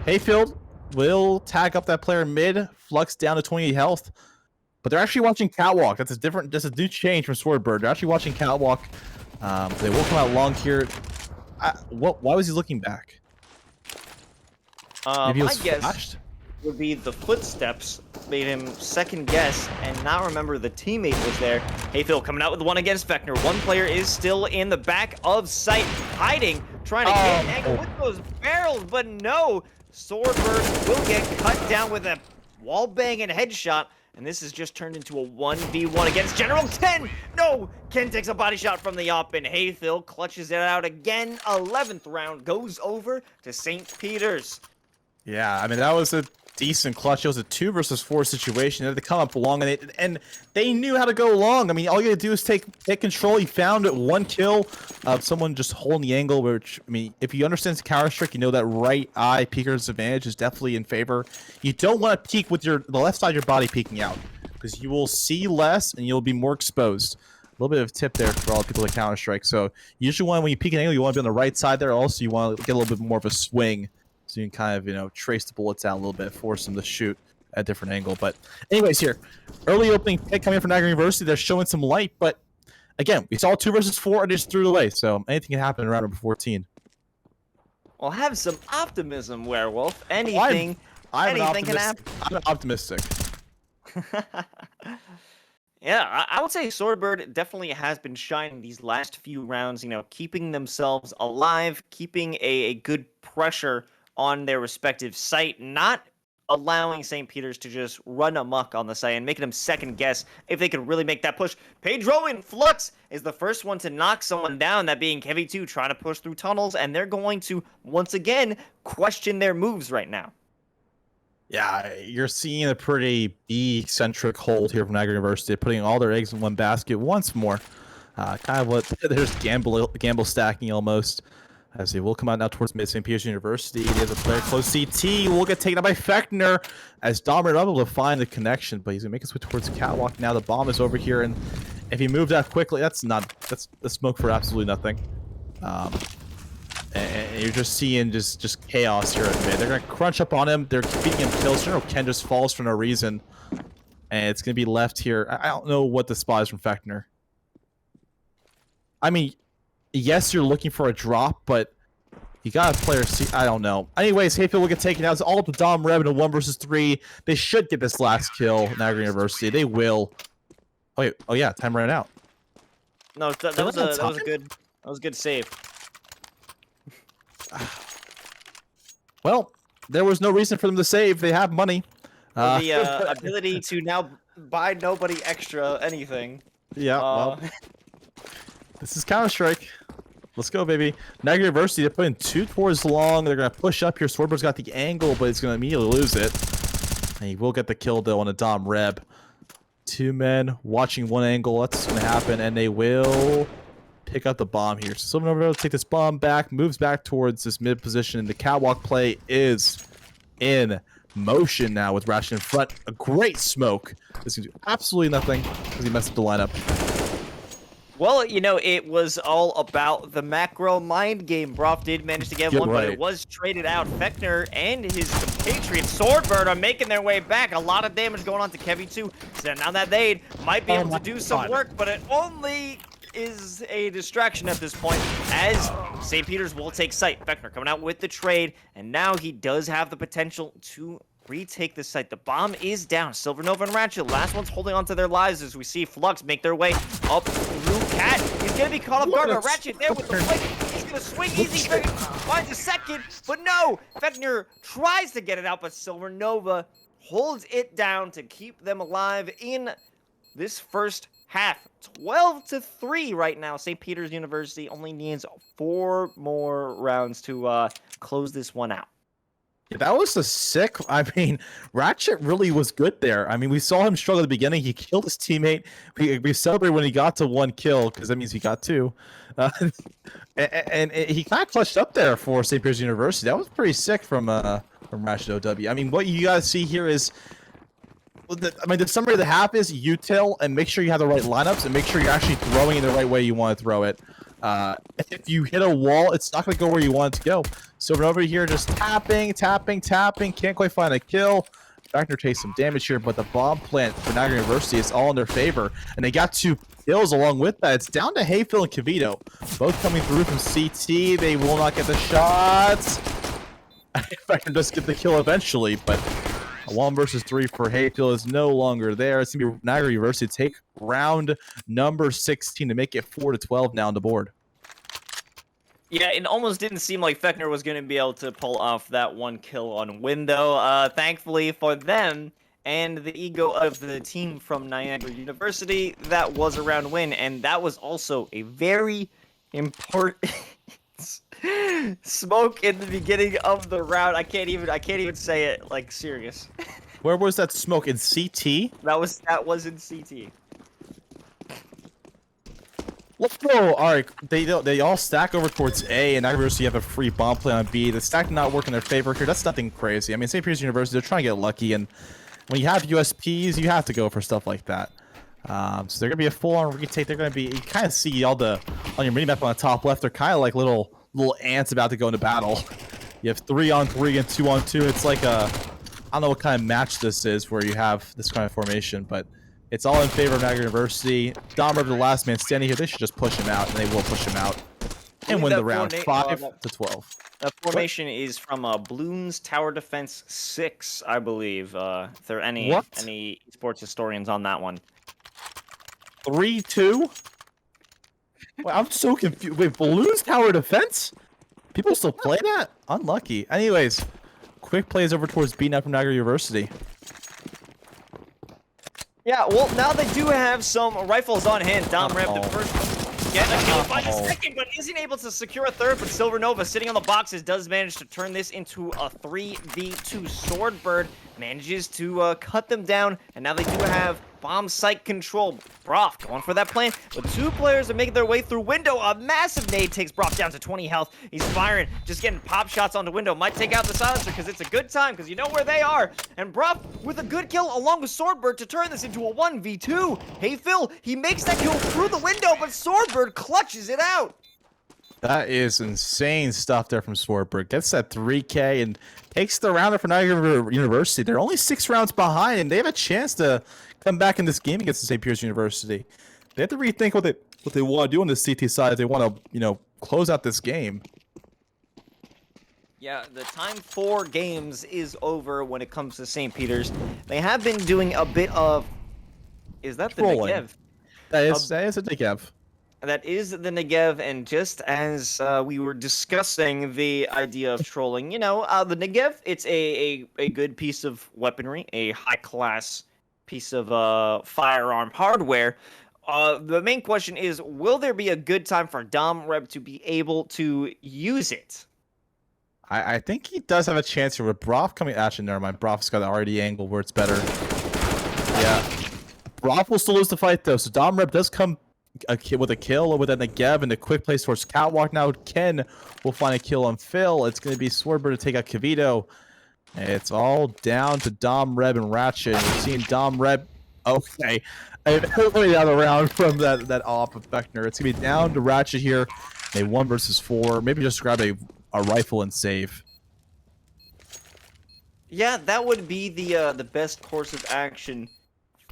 Speaker 2: Hayfield will tag up that player mid, flux down to 28 health. But they're actually watching Catwalk. That's a new change from Swordbird. They're actually watching Catwalk. They will come out long here. Why was he looking back? Maybe he was flashed?
Speaker 1: Would be the footsteps made him second guess and not remember the teammate was there. Hayfield coming out with one against Vector. One player is still in the back of sight, hiding, trying to get an angle with those barrels, but no. Swordbird will get cut down with a wall bang and headshot, and this has just turned into a 1v1 against General Ken. No, Ken takes a body shot from the op, and Hayfield clutches it out again. 11th round goes over to St. Peter's.
Speaker 2: Yeah, I mean, that was a decent clutch. It was a 2 versus 4 situation. They had to come up long, and they knew how to go long. I mean, all you gotta do is take control. He found it, 1 kill of someone just holding the angle, which, I mean, if you understand Counter-Strike, you know that right eye peeker's advantage is definitely in favor. You don't want to peek with the left side of your body peeking out, because you will see less and you'll be more exposed. A little bit of a tip there for all the people that Counter-Strike. So, usually when you peek an angle, you want to be on the right side there. Also, you want to get a little bit more of a swing. so you can kind of, you know, trace the bullets out a little bit, force them to shoot at a different angle. But anyways, here, early opening pick coming in from Niagara University. They're showing some light, but again, we saw 2 versus 4 and just threw it away. So anything can happen in round number 14.
Speaker 1: Well, have some optimism, Werewolf. Anything can happen.
Speaker 2: I'm optimistic.
Speaker 1: Yeah, I would say Swordbird definitely has been shining these last few rounds, you know, keeping themselves alive, keeping a good pressure on their respective site, not allowing St. Peter's to just run amok on the site and making them second guess if they could really make that push. Pedro in Flux is the first one to knock someone down, that being Kevy 2 trying to push through tunnels, and they're going to, once again, question their moves right now.
Speaker 2: Yeah, you're seeing a pretty B-centric hold here from Niagara University, putting all their eggs in one basket once more. Kind of what there's gamble stacking almost. As they will come out now towards mid St. Peter's University. There's a player close CT. Will get taken out by Fechner as Dom are able to find the connection, but he's gonna make his way towards the catwalk now. The bomb is over here, and if he moved that quickly, that's the smoke for absolutely nothing. And you're just seeing just chaos here at mid. They're gonna crunch up on him. They're feeding him kills. General Ken just falls for no reason, and it's gonna be left here. I don't know what the spot is from Fechner. I mean, yes, you're looking for a drop, but you got a player see. I don't know. Anyways, Hayfield will get taken out. It's all up to Dom Reb in a 1 versus 3. They should get this last kill. Niagara University. They will. Oh, wait. Oh yeah, time ran out.
Speaker 1: No, that was a good save.
Speaker 2: Well, there was no reason for them to save. They have money.
Speaker 1: The ability to now buy nobody extra anything.
Speaker 2: Yeah. Well, this is Counter-Strike. Let's go, baby. Niagara University, they're putting 2 towards long. They're going to push up here. Swordbird's got the angle, but he's going to immediately lose it. And he will get the kill, though, on a Dom Reb. 2 men watching 1 angle. That's going to happen, and they will pick up the bomb here. So Silver Nova will take this bomb back, moves back towards this mid position, and the catwalk play is in motion now with Ration in front. A great smoke. This can do absolutely nothing because he messed up the lineup.
Speaker 1: Well, you know, it was all about the macro mind game. Broth did manage to get one, but it was traded out. Fechner and his compatriot Swordbird are making their way back. A lot of damage going on to Kevy 2. So now that they might be able to do some work, but it only is a distraction at this point, as St. Peter's will take site. Fechner coming out with the trade, and now he does have the potential to retake the site. The bomb is down. Silver Nova and Ratchet, last one's holding on to their lives as we see Flux make their way up through Cat. He's going to be caught off guard by Ratchet there with the flick. He's going to swing easy, finds a second, but no! Fechner tries to get it out, but Silver Nova holds it down to keep them alive in this first half. 12-3 right now. St. Peter's University only needs 4 more rounds to close this one out.
Speaker 2: Yeah, that was a sick. I mean, Ratchet really was good there. I mean, we saw him struggle at the beginning. He killed his teammate. We celebrated when he got to 1 kill because that means he got 2. And he kind of clutched up there for St. Peter's University. That was pretty sick from Ratchet OW. I mean, what you guys see here is, the summary of the half is util and make sure you have the right lineups and make sure you're actually throwing it the right way you want to throw it. If you hit a wall, it's not going to go where you want it to go. So we're over here just tapping. Can't quite find a kill. Fechner takes some damage here, but the bomb plant for Niagara University is all in their favor. And they got 2 kills along with that. It's down to Hayfield and Kavito. Both coming through from CT. They will not get the shots. Fechner does get the kill eventually, but a 1 versus 3 for Hayfield is no longer there. It's going to be Niagara University take round number 16 to make it 4-12 now on the board.
Speaker 1: Yeah, it almost didn't seem like Fechner was going to be able to pull off that 1 kill on window. Thankfully for them and the ego of the team from Niagara University, that was a round win, and that was also a very important smoke in the beginning of the round. I can't even say it like serious.
Speaker 2: Where was that smoke? In CT?
Speaker 1: That was in CT.
Speaker 2: Let's go. All right, they all stack over towards A, and Niagara University have a free bomb play on B. The stack did not work in their favor here. That's nothing crazy. I mean, St. Peter's University, they're trying to get lucky, and when you have USPs, you have to go for stuff like that. So they're gonna be a full-on retake. They're gonna be, you kind of see all on your mini map on the top left. They're kind of like little ants about to go into battle. You have 3-on-3 and 2-on-2. It's like a, I don't know what kind of match this is where you have this kind of formation, but it's all in favor of Niagara University. Dom River, the last man standing here. They should just push him out, and they will push him out and win the round 5-12.
Speaker 1: That formation is from Bloons Tower Defense 6, I believe. If there are any esports historians on that one.
Speaker 2: 3-2? Wait, I'm so confused. Wait, Bloons Tower Defense? People still play that? Unlucky. Anyways, quick plays over towards B now from Niagara University.
Speaker 1: Yeah, well, now they do have some rifles on hand. Dom Rev, the first get a kill, find a second, but isn't able to secure a third. But Silver Nova, sitting on the boxes, does manage to turn this into a 3v2. Swordbird manages to cut them down, and now they do have bomb site control. Broth going for that plan, but two players are making their way through window. A massive nade takes Broth down to 20 health. He's firing, just getting pop shots onto window. Might take out the silencer because it's a good time, because you know where they are. And Broth with a good kill along with Swordbird to turn this into a 1v2. Hey Phil, he makes that kill through the window, but Swordbird clutches it out.
Speaker 2: That is insane stuff there from Swordbird. Gets that 3K and takes the rounder for Niagara University. They're only 6 rounds behind, and they have a chance to come back in this game against the St. Peter's University. They have to rethink what they want to do on the CT side. They want to, close out this game.
Speaker 1: Yeah, the time for games is over when it comes to St. Peter's. They have been doing a bit of... Is that the Negev?
Speaker 2: That is a Negev.
Speaker 1: That is the Negev, and just as we were discussing the idea of trolling, the Negev, it's a good piece of weaponry, a high-class piece of firearm hardware. The main question is, will there be a good time for Dom Reb to be able to use it?
Speaker 2: I think he does have a chance here with Broth coming. Actually, never mind. Broth's got the RD angle where it's better. Yeah. Broth will still lose the fight, though, so Dom Reb does come with a kill with a Negev and a quick place towards Catwalk. Now Ken will find a kill on Phil. It's going to be Swordbird to take out Kavito. It's all down to Dom Reb and Ratchet. We're seeing Dom Reb. Okay. Hopefully down the round from that op of Beckner. It's going to be down to Ratchet here. A 1 versus 4. Maybe just grab a rifle and save.
Speaker 1: Yeah, that would be the best course of action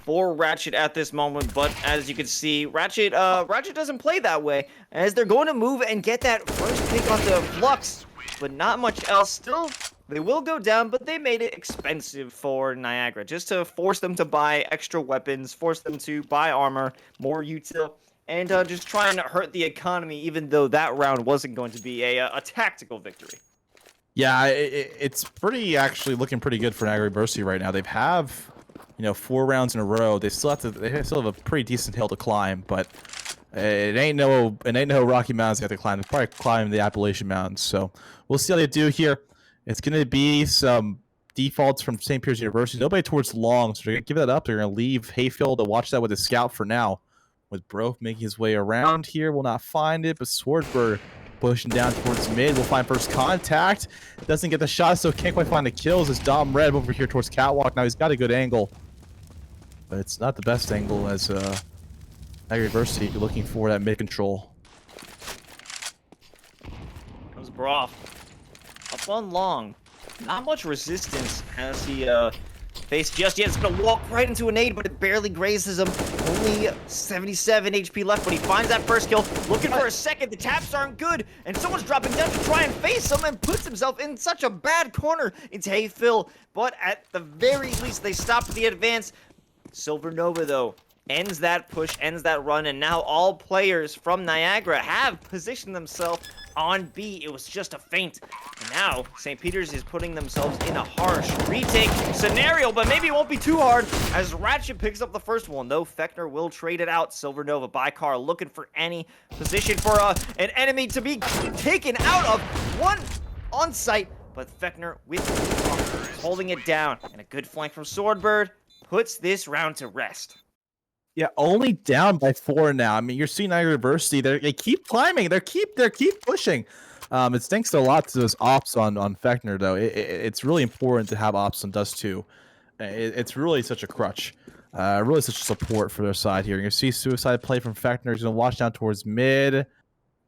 Speaker 1: for Ratchet at this moment, but as you can see, Ratchet doesn't play that way, as they're going to move and get that first pick onto Flux, but not much else. Still, they will go down, but they made it expensive for Niagara, just to force them to buy extra weapons, force them to buy armor, more util, and just try and hurt the economy, even though that round wasn't going to be a tactical victory.
Speaker 2: Yeah, it's actually looking pretty good for Niagara University right now. They have 4 rounds in a row. They still have a pretty decent hill to climb, but it ain't no Rocky Mountains they have to climb. They probably climb the Appalachian Mountains. So we'll see how they do here. It's gonna be some defaults from St. Peter's University. Nobody towards long, so they're gonna give that up. They're gonna leave Hayfield to watch that with his scout for now. With Broke making his way around here, will not find it, but Swordbird pushing down towards mid. We'll find first contact. Doesn't get the shot, so can't quite find the kills. As Dom Red over here towards Catwalk. Now he's got a good angle, but it's not the best angle as Niagara University looking for that mid control.
Speaker 1: Comes Broth up on long. Not much resistance as he faced just yet. It's gonna walk right into a nade, but it barely grazes him. Only 77 HP left, but he finds that first kill. Looking for a second. The taps aren't good, and someone's dropping down to try and face him and puts himself in such a bad corner. It's Hey Phil, but at the very least, they stop the advance. Silver Nova, though, ends that push, ends that run, and now all players from Niagara have positioned themselves on B. It was just a feint. And now, St. Peter's is putting themselves in a harsh retake scenario, but maybe it won't be too hard as Ratchet picks up the first one, though Fechner will trade it out. Silver Nova by car, looking for any position for an enemy to be taken out of. One on site, but Fechner with holding it down. And a good flank from Swordbird puts this round to rest.
Speaker 2: Yeah, only down by 4 now. I mean, you're seeing Niagara University. They keep climbing. They keep pushing. It's thanks to a lot to those ops on Fechner, though. It's really important to have ops on Dust 2. It's really such a crutch. Really such a support for their side here. You're going to see suicide play from Fechner. He's going to watch down towards mid.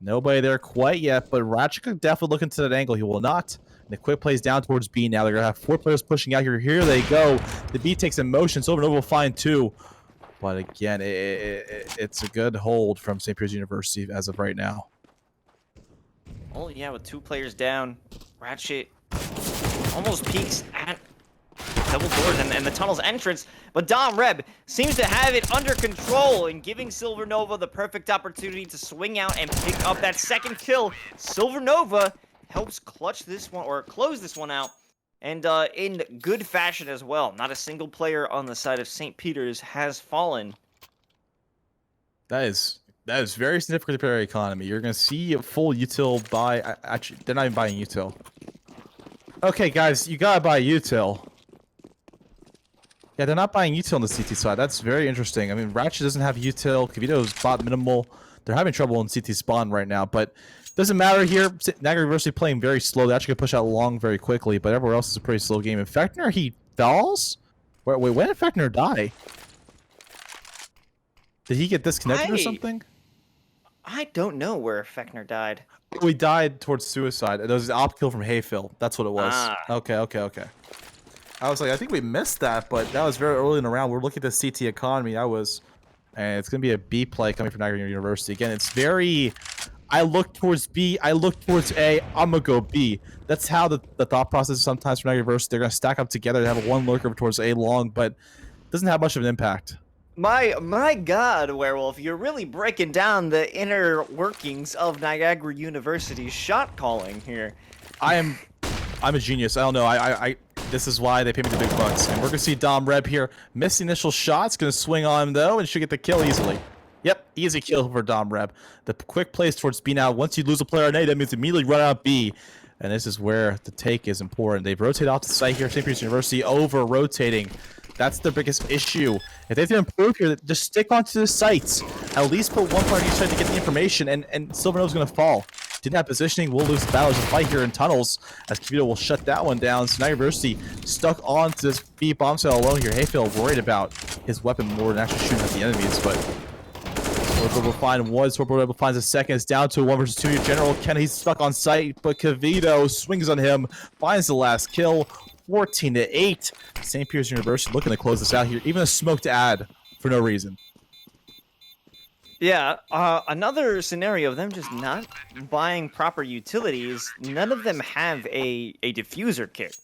Speaker 2: Nobody there quite yet, but Ratchet could definitely look into that angle. He will not. And the quick plays down towards B now. They're going to have 4 players pushing out here. Here they go. The B takes in motion. Silvernova will find 2. But again, it's a good hold from St. Peter's University as of right now.
Speaker 1: Oh, yeah, with 2 players down, Ratchet almost peeks at double doors and the tunnel's entrance, but Dom Reb seems to have it under control and giving Silvernova the perfect opportunity to swing out and pick up that second kill. Silvernova helps clutch this one, or close this one out, and in good fashion as well. Not a single player on the side of St. Peter's has fallen.
Speaker 2: That is very significant to their economy. You're going to see a full util buy. Actually, they're not even buying util. Okay, guys, you got to buy util. Yeah, they're not buying util on the CT side. That's very interesting. I mean, Ratchet doesn't have util. Kavito's bot minimal. They're having trouble in CT spawn right now, but doesn't matter here. Niagara University playing very slow. They actually can push out long very quickly, but everywhere else is a pretty slow game. And Fechner, he falls? Wait, when did Fechner die? Did he get disconnected or something?
Speaker 1: I don't know where Fechner died.
Speaker 2: Oh, he died towards suicide. It was an op kill from Hayfield. That's what it was.
Speaker 1: Ah.
Speaker 2: Okay. I was like, I think we missed that, but that was very early in the round. We're looking at the CT economy. And it's going to be a B play coming from Niagara University. Again, it's very, I look towards B, I look towards A, I'm going to go B. That's how the thought process is sometimes for Niagara University. They're going to stack up together. They have a one lurker towards A long, but it doesn't have much of an impact.
Speaker 1: My God, Werewolf, you're really breaking down the inner workings of Niagara University's shot calling here.
Speaker 2: I'm a genius. I don't know. This is why they pay me the big bucks. And we're gonna see Dom Reb here. Miss the initial shot's gonna swing on him though, and should get the kill easily. Yep, easy kill for Dom Reb. The quick plays towards B now. Once you lose a player on A, that means immediately run out B. And this is where the take is important. They've rotated off the site here. St. Peter's University over rotating. That's their biggest issue. If they have to improve here, just stick onto the sites. At least put one player on each side to get the information, and Silvernova's going to fall. Didn't have positioning. We'll lose the battle. There's a fight here in tunnels, as Kavito will shut that one down. So Niagara University stuck onto this B bomb cell alone here. Hayfield worried about his weapon more than actually shooting at the enemies, but Swordboard will find one. Swordboard will find a second. It's down to a 1 versus 2 here. General Ken, he's stuck on site, but Kavito swings on him, finds the last kill. 14-8. St. Peter's University looking to close this out here. Even a smoke to add for no reason.
Speaker 1: Yeah, another scenario of them just not buying proper utilities. None of them have a diffuser kit,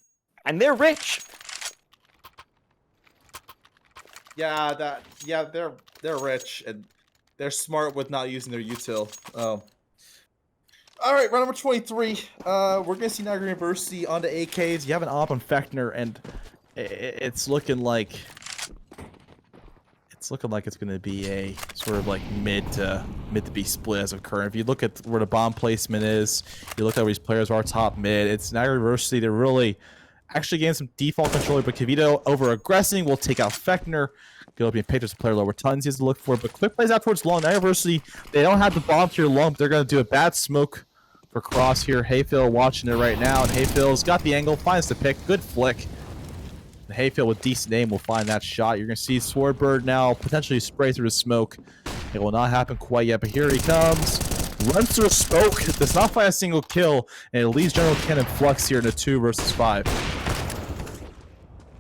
Speaker 1: and they're rich.
Speaker 2: Yeah, they're rich and they're smart with not using their util. All right, round number 23. We're gonna see Niagara University onto AKs. You have an op on Fechner, and it's looking like it's gonna be a sort of like mid to B split as of current. If you look at where the bomb placement is, you look at where these players are top mid. It's Niagara University. They're really actually getting some default control, but Kavito over aggressing will take out Fechner. Good opening pick. There's a player lower tons he has to look for, but quick plays out towards long. Niagara University, they don't have the bomb here long, but they're gonna do a bad smoke for cross here. Hayfield watching it right now, and Hayfield's got the angle, finds the pick, good flick. And Hayfield with decent aim will find that shot. You're gonna see Swordbird now potentially spray through the smoke. It will not happen quite yet, but here he comes. Runs through a smoke, does not find a single kill, and it leaves General Cannon Flux here in a 2 versus 5.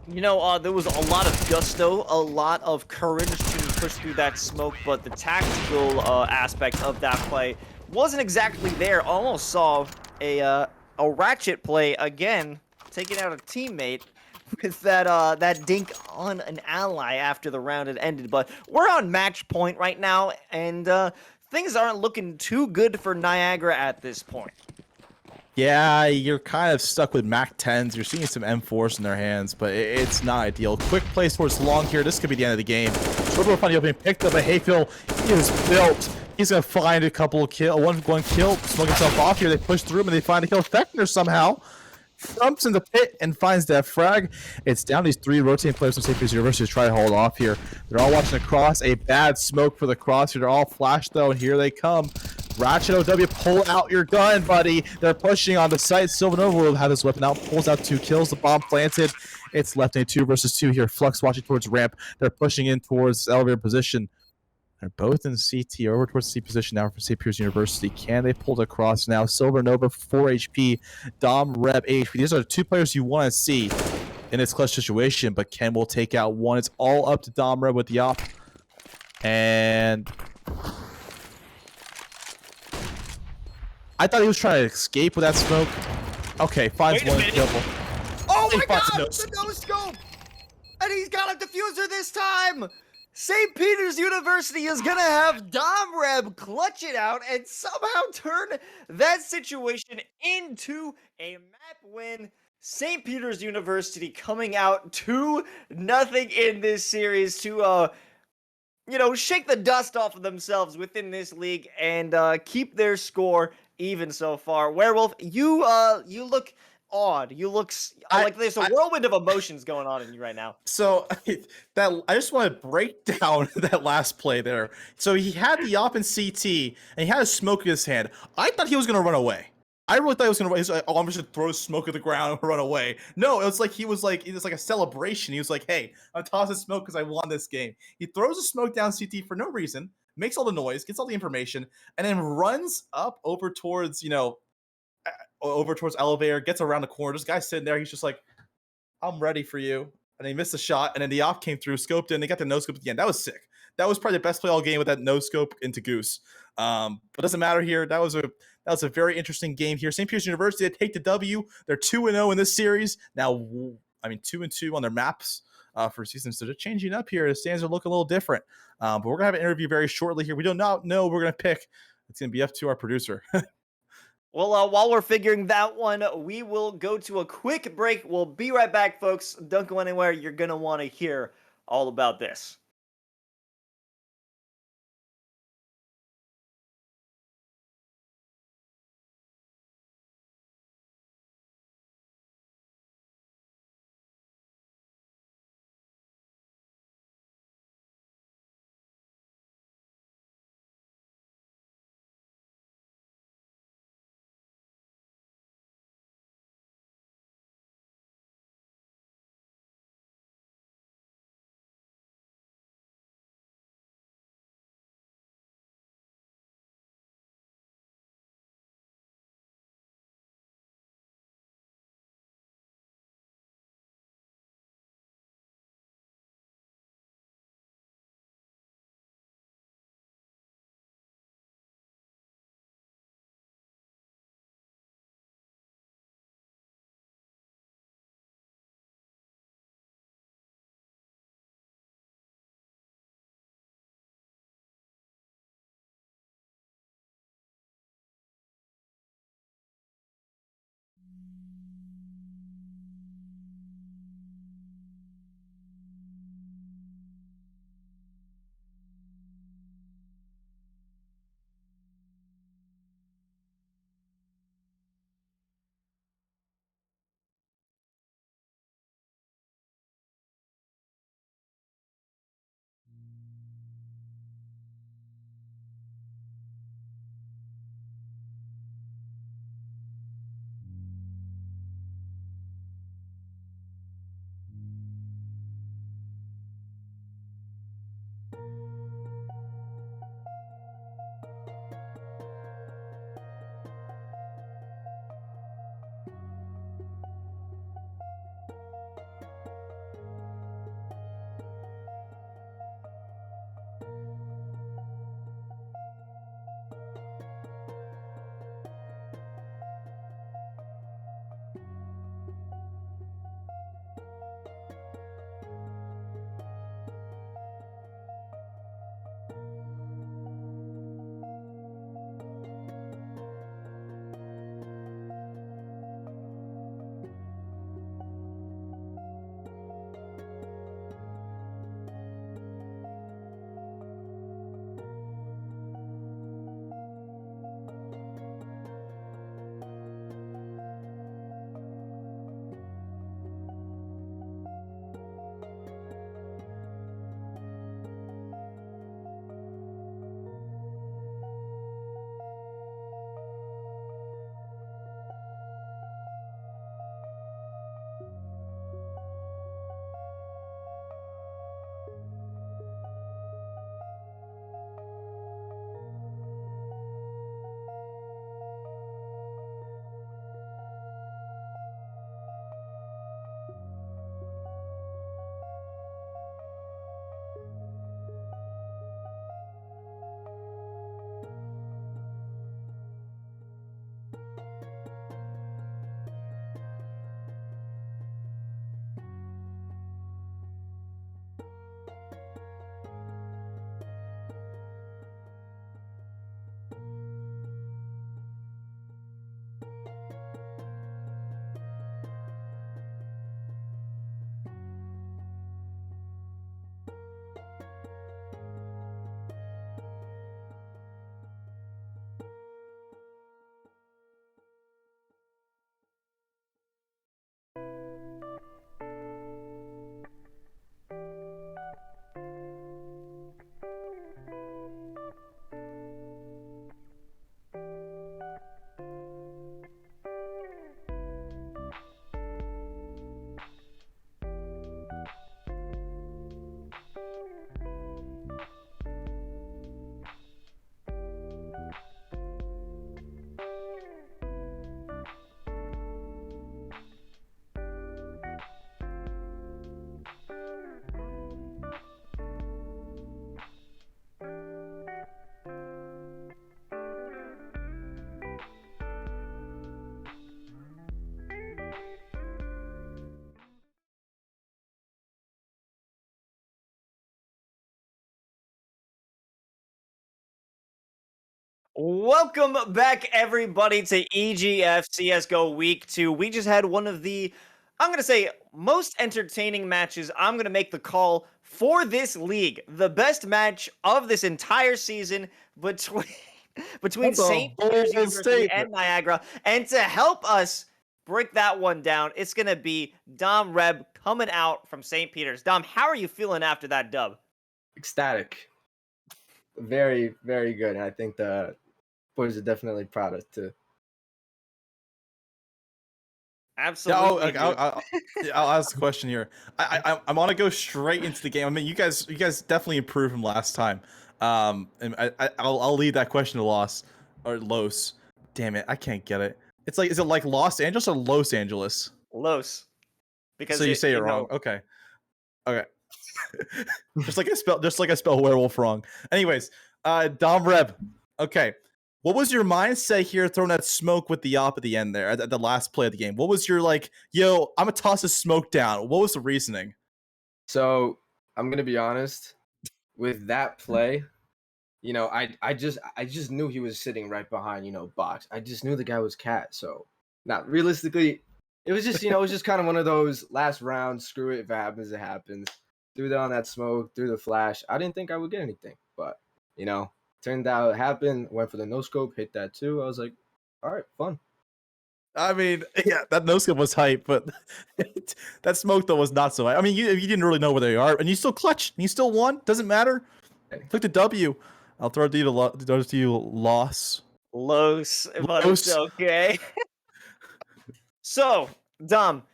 Speaker 1: You know, there was a lot of gusto, a lot of courage to push through that smoke, but the tactical aspect of that play wasn't exactly there. Almost saw a Ratchet play again, taking out a teammate with that dink on an ally after the round had ended. But we're on match point right now, and things aren't looking too good for Niagara at this point.
Speaker 2: Yeah, you're kind of stuck with Mac 10s. You're seeing some M4s in their hands, but it's not ideal. Quick place towards long here. This could be the end of the game. Swordboard finally opening, picked up a Hayfield. He is built. He's going to find a couple of kill, one kill, smoke himself off here. They push through him and they find a kill. Fechner somehow jumps in the pit and finds that frag. It's down to these 3 rotating players from St. Peter's University to try to hold off here. They're all watching the cross. A bad smoke for the cross here. They're all flashed though, and here they come. Ratchet OW, pull out your gun, buddy. They're pushing on the site. Silvernova will have his weapon out, pulls out 2 kills. The bomb planted. It's left in a 2 versus 2 here. Flux watching towards ramp. They're pushing in towards elevator position. They're both in CT, over towards C position now for St. Peter's University. Can they pull it across now? Silver Nova 4 HP, Dom Reb 8 HP. These are the two players you want to see in this clutch situation, but Ken will take out one. It's all up to Dom Reb with the op. And I thought he was trying to escape with that smoke. Okay, finds one double.
Speaker 1: Oh my god, the no-scope! And he's got a diffuser this time! St. Peter's University is gonna have Dom Reb clutch it out and somehow turn that situation into a map win. St. Peter's University coming out 2-0 in this series to, you know, shake the dust off of themselves within this league and keep their score even so far. Werewolf, you look odd. You look like there's a whirlwind of emotions going on in you right now.
Speaker 2: So that I just want to break down that last play there. So he had the op in CT and he had a smoke in his hand. I thought he was gonna run away. I really thought he was gonna run. He was like, "Oh, I'm just gonna throw smoke at the ground and run away." No, it was like it was like a celebration. He was like, "Hey, I'm tossing smoke because I won this game." He throws a smoke down CT for no reason, makes all the noise, gets all the information, and then runs up over towards elevator, gets around the corner. This guy's sitting there. He's just like, "I'm ready for you." And he missed a shot, and then the op came through, scoped in. They got the no scope again. That was sick. That was probably the best play all game with that no scope into Goose. But doesn't matter here. That was a very interesting game here. St. Peter's University, they take the W. They're 2-0 in this series. Now, I mean, 2-2 on their maps for season. So they're changing up here. The stands are looking a little different. But we're gonna have an interview very shortly here. We do not know we're gonna pick. It's gonna be up to our producer.
Speaker 1: Well, while we're figuring that one, we will go to a quick break. We'll be right back, folks. Don't go anywhere. You're going to want to hear all about this. Welcome back, everybody, to EGF CSGO Week 2. We just had one of the, I'm going to say, most entertaining matches. I'm going to make the call for this league. The best match of this entire season between, between
Speaker 2: That's a
Speaker 1: St. Peter's
Speaker 2: bold
Speaker 1: University and
Speaker 2: statement.
Speaker 1: Niagara. And to help us break that one down, it's going to be Dom Reb coming out from St. Peter's. Dom, how are you feeling after that dub?
Speaker 3: Ecstatic. Very, very good. And I think the boys are definitely proud of too.
Speaker 1: Absolutely, dude.
Speaker 2: I'll ask the question here. I want to go straight into the game. I mean, you guys definitely improved from last time. And I'll leave that question to Los. Damn it, I can't get it. It's like, is it like Los Angeles or Los Angeles?
Speaker 1: Los. Because
Speaker 2: So you say you're wrong. Okay. just like I spell werewolf wrong. Anyways, Dom Reb. Okay. What was your mindset here throwing that smoke with the op at the end there at the last play of the game? What was your like, yo, I'm gonna toss this smoke down? What was the reasoning?
Speaker 3: So I'm gonna be honest, with that play, I just knew he was sitting right behind, box. I just knew the guy was cat. So not realistically, it was just, it was just kind of one of those last round, screw it, if it happens, it happens. Threw down that smoke, threw the flash. I didn't think I would get anything, but turned out it happened. Went for the no scope, hit that too. I was like, all right, fun.
Speaker 2: I mean, yeah, that no scope was hype, but that smoke though was not so hype. I mean, you didn't really know where they are, and you still clutched, and you still won. Doesn't matter. Click the W. I'll throw it to you, Los.
Speaker 1: Los, but it's okay. So, Dom,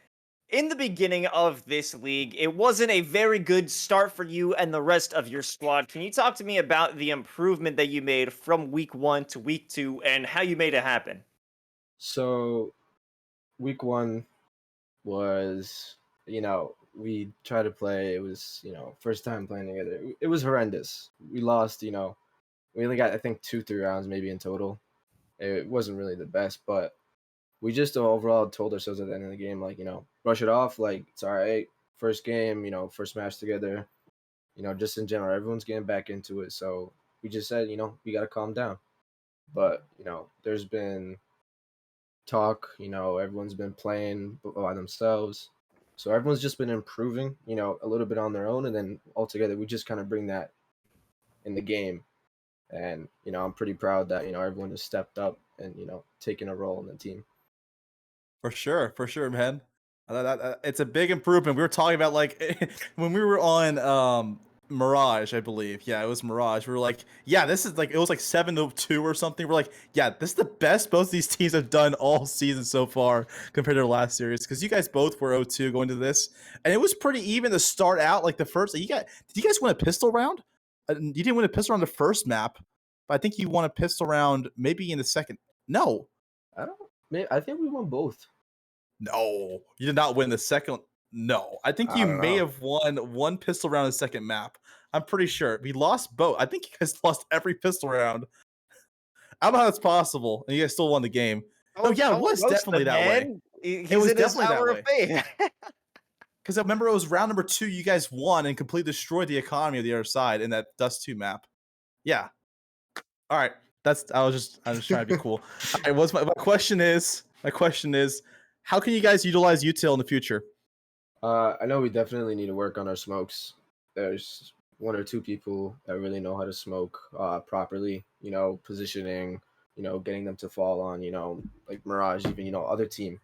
Speaker 1: in the beginning of this league, it wasn't a very good start for you and the rest of your squad. Can you talk to me about the improvement that you made from week 1 to week 2 and how you made it happen?
Speaker 3: So, week 1 was, we tried to play. It was, first time playing together. It was horrendous. We lost, we only got, I think, 2-3 rounds maybe in total. It wasn't really the best, but we just overall told ourselves at the end of the game, like, brush it off. Like, it's all right. First game, first match together, just in general, everyone's getting back into it. So we just said, we got to calm down. But, there's been talk, everyone's been playing by themselves. So everyone's just been improving, a little bit on their own. And then altogether, we just kind of bring that in the game. And, I'm pretty proud that, everyone has stepped up and, taken a role in the team.
Speaker 2: For sure, man. It's a big improvement. We were talking about like when we were on Mirage, I believe. Yeah, it was Mirage. We were like, yeah, this is like it was like 7-2 or something. We're like, yeah, this is the best both of these teams have done all season so far compared to the last series. Because you guys both were 0-2 going to this, and it was pretty even to start out. Like the first, did you guys win a pistol round? You didn't win a pistol round the first map, but I think you won a pistol round maybe in the second. No,
Speaker 3: I think we won both.
Speaker 2: No, you did not win the second. No, I think you may have won one pistol round in the second map. I'm pretty sure. We lost both. I think you guys lost every pistol round. I don't know how that's possible, and you guys still won the game. Oh yeah, it was definitely that way.
Speaker 1: It was definitely that way.
Speaker 2: Because I remember it was round number 2. You guys won and completely destroyed the economy of the other side in that Dust 2 map. Yeah. All right. I was just trying to be cool. All right, my question is, how can you guys utilize util in the future?
Speaker 3: I know we definitely need to work on our smokes. There's 1 or 2 people that really know how to smoke properly, positioning, getting them to fall on, like Mirage, even, other team,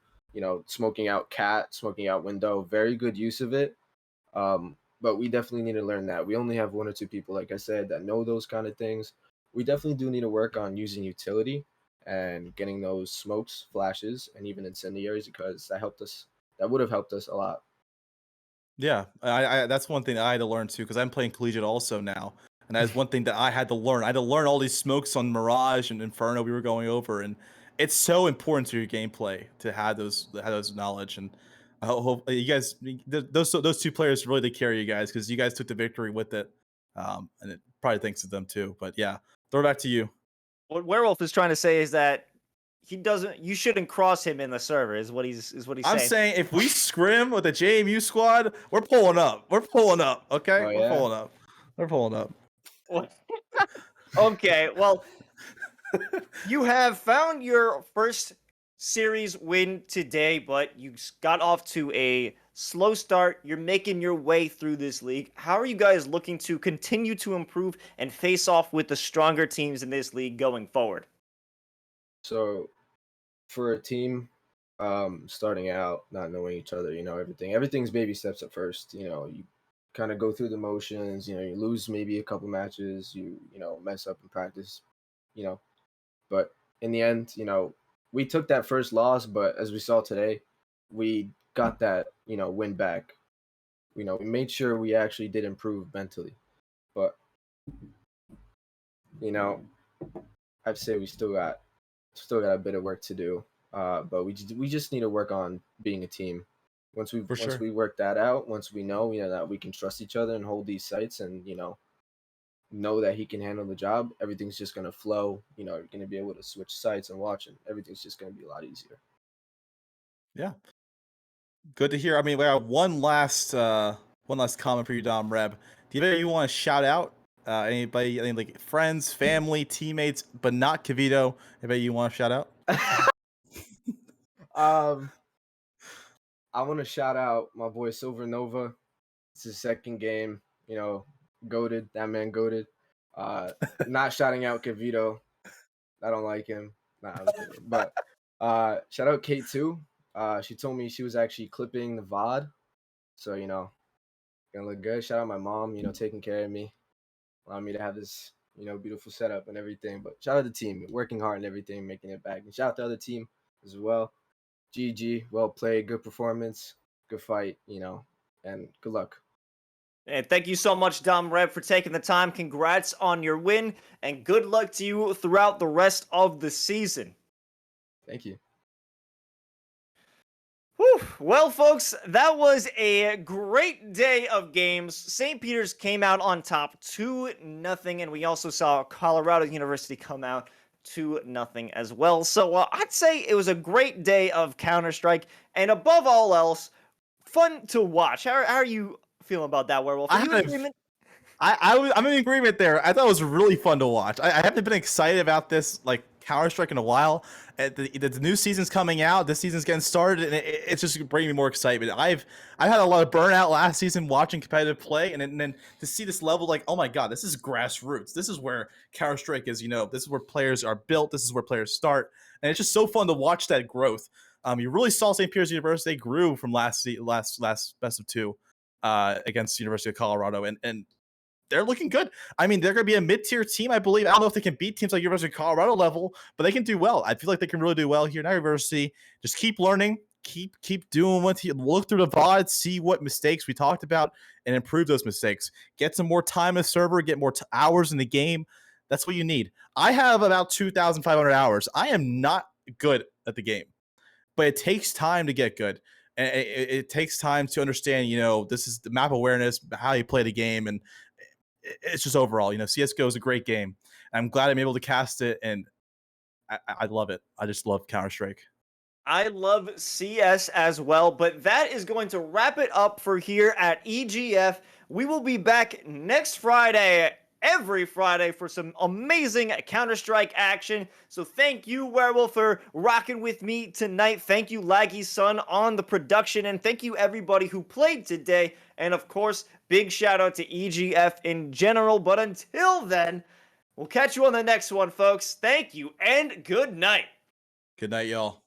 Speaker 3: smoking out cat, smoking out window, very good use of it. But we definitely need to learn that. We only have 1 or 2 people, like I said, that know those kind of things. We definitely do need to work on using utility and getting those smokes, flashes, and even incendiaries, because that would have helped us a lot.
Speaker 2: Yeah, I that's one thing that I had to learn too, because I'm playing collegiate also now, and that's one thing that I had to learn. I had to learn all these smokes on Mirage and Inferno we were going over, and it's so important to your gameplay to have those knowledge. And I hope you guys, those 2 players really did carry you guys, because you guys took the victory with it, and it probably thanks to them too. But yeah, throw it back to you.
Speaker 1: What Werewolf is trying to say is that you shouldn't cross him in the server, is what he's saying.
Speaker 2: I'm saying if we scrim with the JMU squad, we're pulling up. We're pulling up, okay?
Speaker 3: Oh,
Speaker 2: We're
Speaker 3: yeah?
Speaker 2: pulling up. We're pulling up.
Speaker 1: Okay, well, You have found your first series win today, but you got off to a slow start. You're making your way through this league. How are you guys looking to continue to improve and face off with the stronger teams in this league going forward?
Speaker 3: So for a team, starting out, not knowing each other, everything's baby steps at first. You kind of go through the motions. You lose maybe a couple matches. You mess up in practice. You know, but in the end, we took that first loss, but as we saw today, we got that win back. We made sure we actually did improve mentally, but you know, I'd say we still got a bit of work to do. But we just need to work on being a team. Once we
Speaker 2: For
Speaker 3: once
Speaker 2: sure.
Speaker 3: we work that out, once we know that we can trust each other and hold these sites, and know that he can handle the job, everything's just gonna flow. You're gonna be able to switch sites and watch, and everything's just gonna be a lot easier.
Speaker 2: Yeah. Good to hear. I mean, we have one last comment for you, Dom Reb. Do you want to shout out anybody, any like friends, family, teammates, but not Kavito? Anybody you want to shout out?
Speaker 3: um, I want to shout out my boy Silver Nova. It's his second game. Goated. That man goated. Uh, Not shouting out Kavito. I don't like him. Nah, I'm kidding. But shout out Kate too. She told me she was actually clipping the VOD. So, gonna look good. Shout out my mom, taking care of me, allowing me to have this, beautiful setup and everything. But shout out the team, working hard and everything, making it back. And shout out the other team as well. GG, well played, good performance, good fight, and good luck.
Speaker 1: And thank you so much, Dom Reb, for taking the time. Congrats on your win, and good luck to you throughout the rest of the season.
Speaker 3: Thank you.
Speaker 1: Whew. Well, folks, that was a great day of games. St. Peter's came out on top 2-0, and we also saw Colorado University come out 2-0 as well. So I'd say it was a great day of Counter-Strike, and above all else, fun to watch. How are you feeling about that, Werewolf? Are
Speaker 2: I
Speaker 1: you in
Speaker 2: have
Speaker 1: agreement?
Speaker 2: I'm in agreement there. I thought it was really fun to watch. I haven't been excited about this like Counter Strike in a while. The new season's coming out. This season's getting started, and it's just bringing me more excitement. I've had a lot of burnout last season watching competitive play, and then to see this level, like, oh my god, this is grassroots. This is where Counter Strike is. This is where players are built. This is where players start, and it's just so fun to watch that growth. You really saw St. Peter's University grew from last best of two against University of Colorado, and they're looking good. I mean, they're going to be a mid-tier team, I believe. I don't know if they can beat teams like University of Colorado level, but they can do well. I feel like they can really do well here at University. Just keep learning, keep doing what you look through the VOD, see what mistakes we talked about, and improve those mistakes. Get some more time in the server, get more hours in the game. That's what you need. I have about 2,500 hours. I am not good at the game, but it takes time to get good. And it takes time to understand, this is the map awareness, how you play the game, and it's just overall, CSGO is a great game. I'm glad I'm able to cast it, and I love it. I just love Counter-Strike.
Speaker 1: I love CS as well, but that is going to wrap it up for here at EGF. We will be back next Friday, every Friday, for some amazing Counter-Strike action. So thank you, Werewolf, for rocking with me tonight. Thank you, Laggy Sun, on the production, and thank you, everybody who played today. And of course, big shout out to EGF in general. But until then, we'll catch you on the next one, folks. Thank you, and good night.
Speaker 2: Good night, y'all.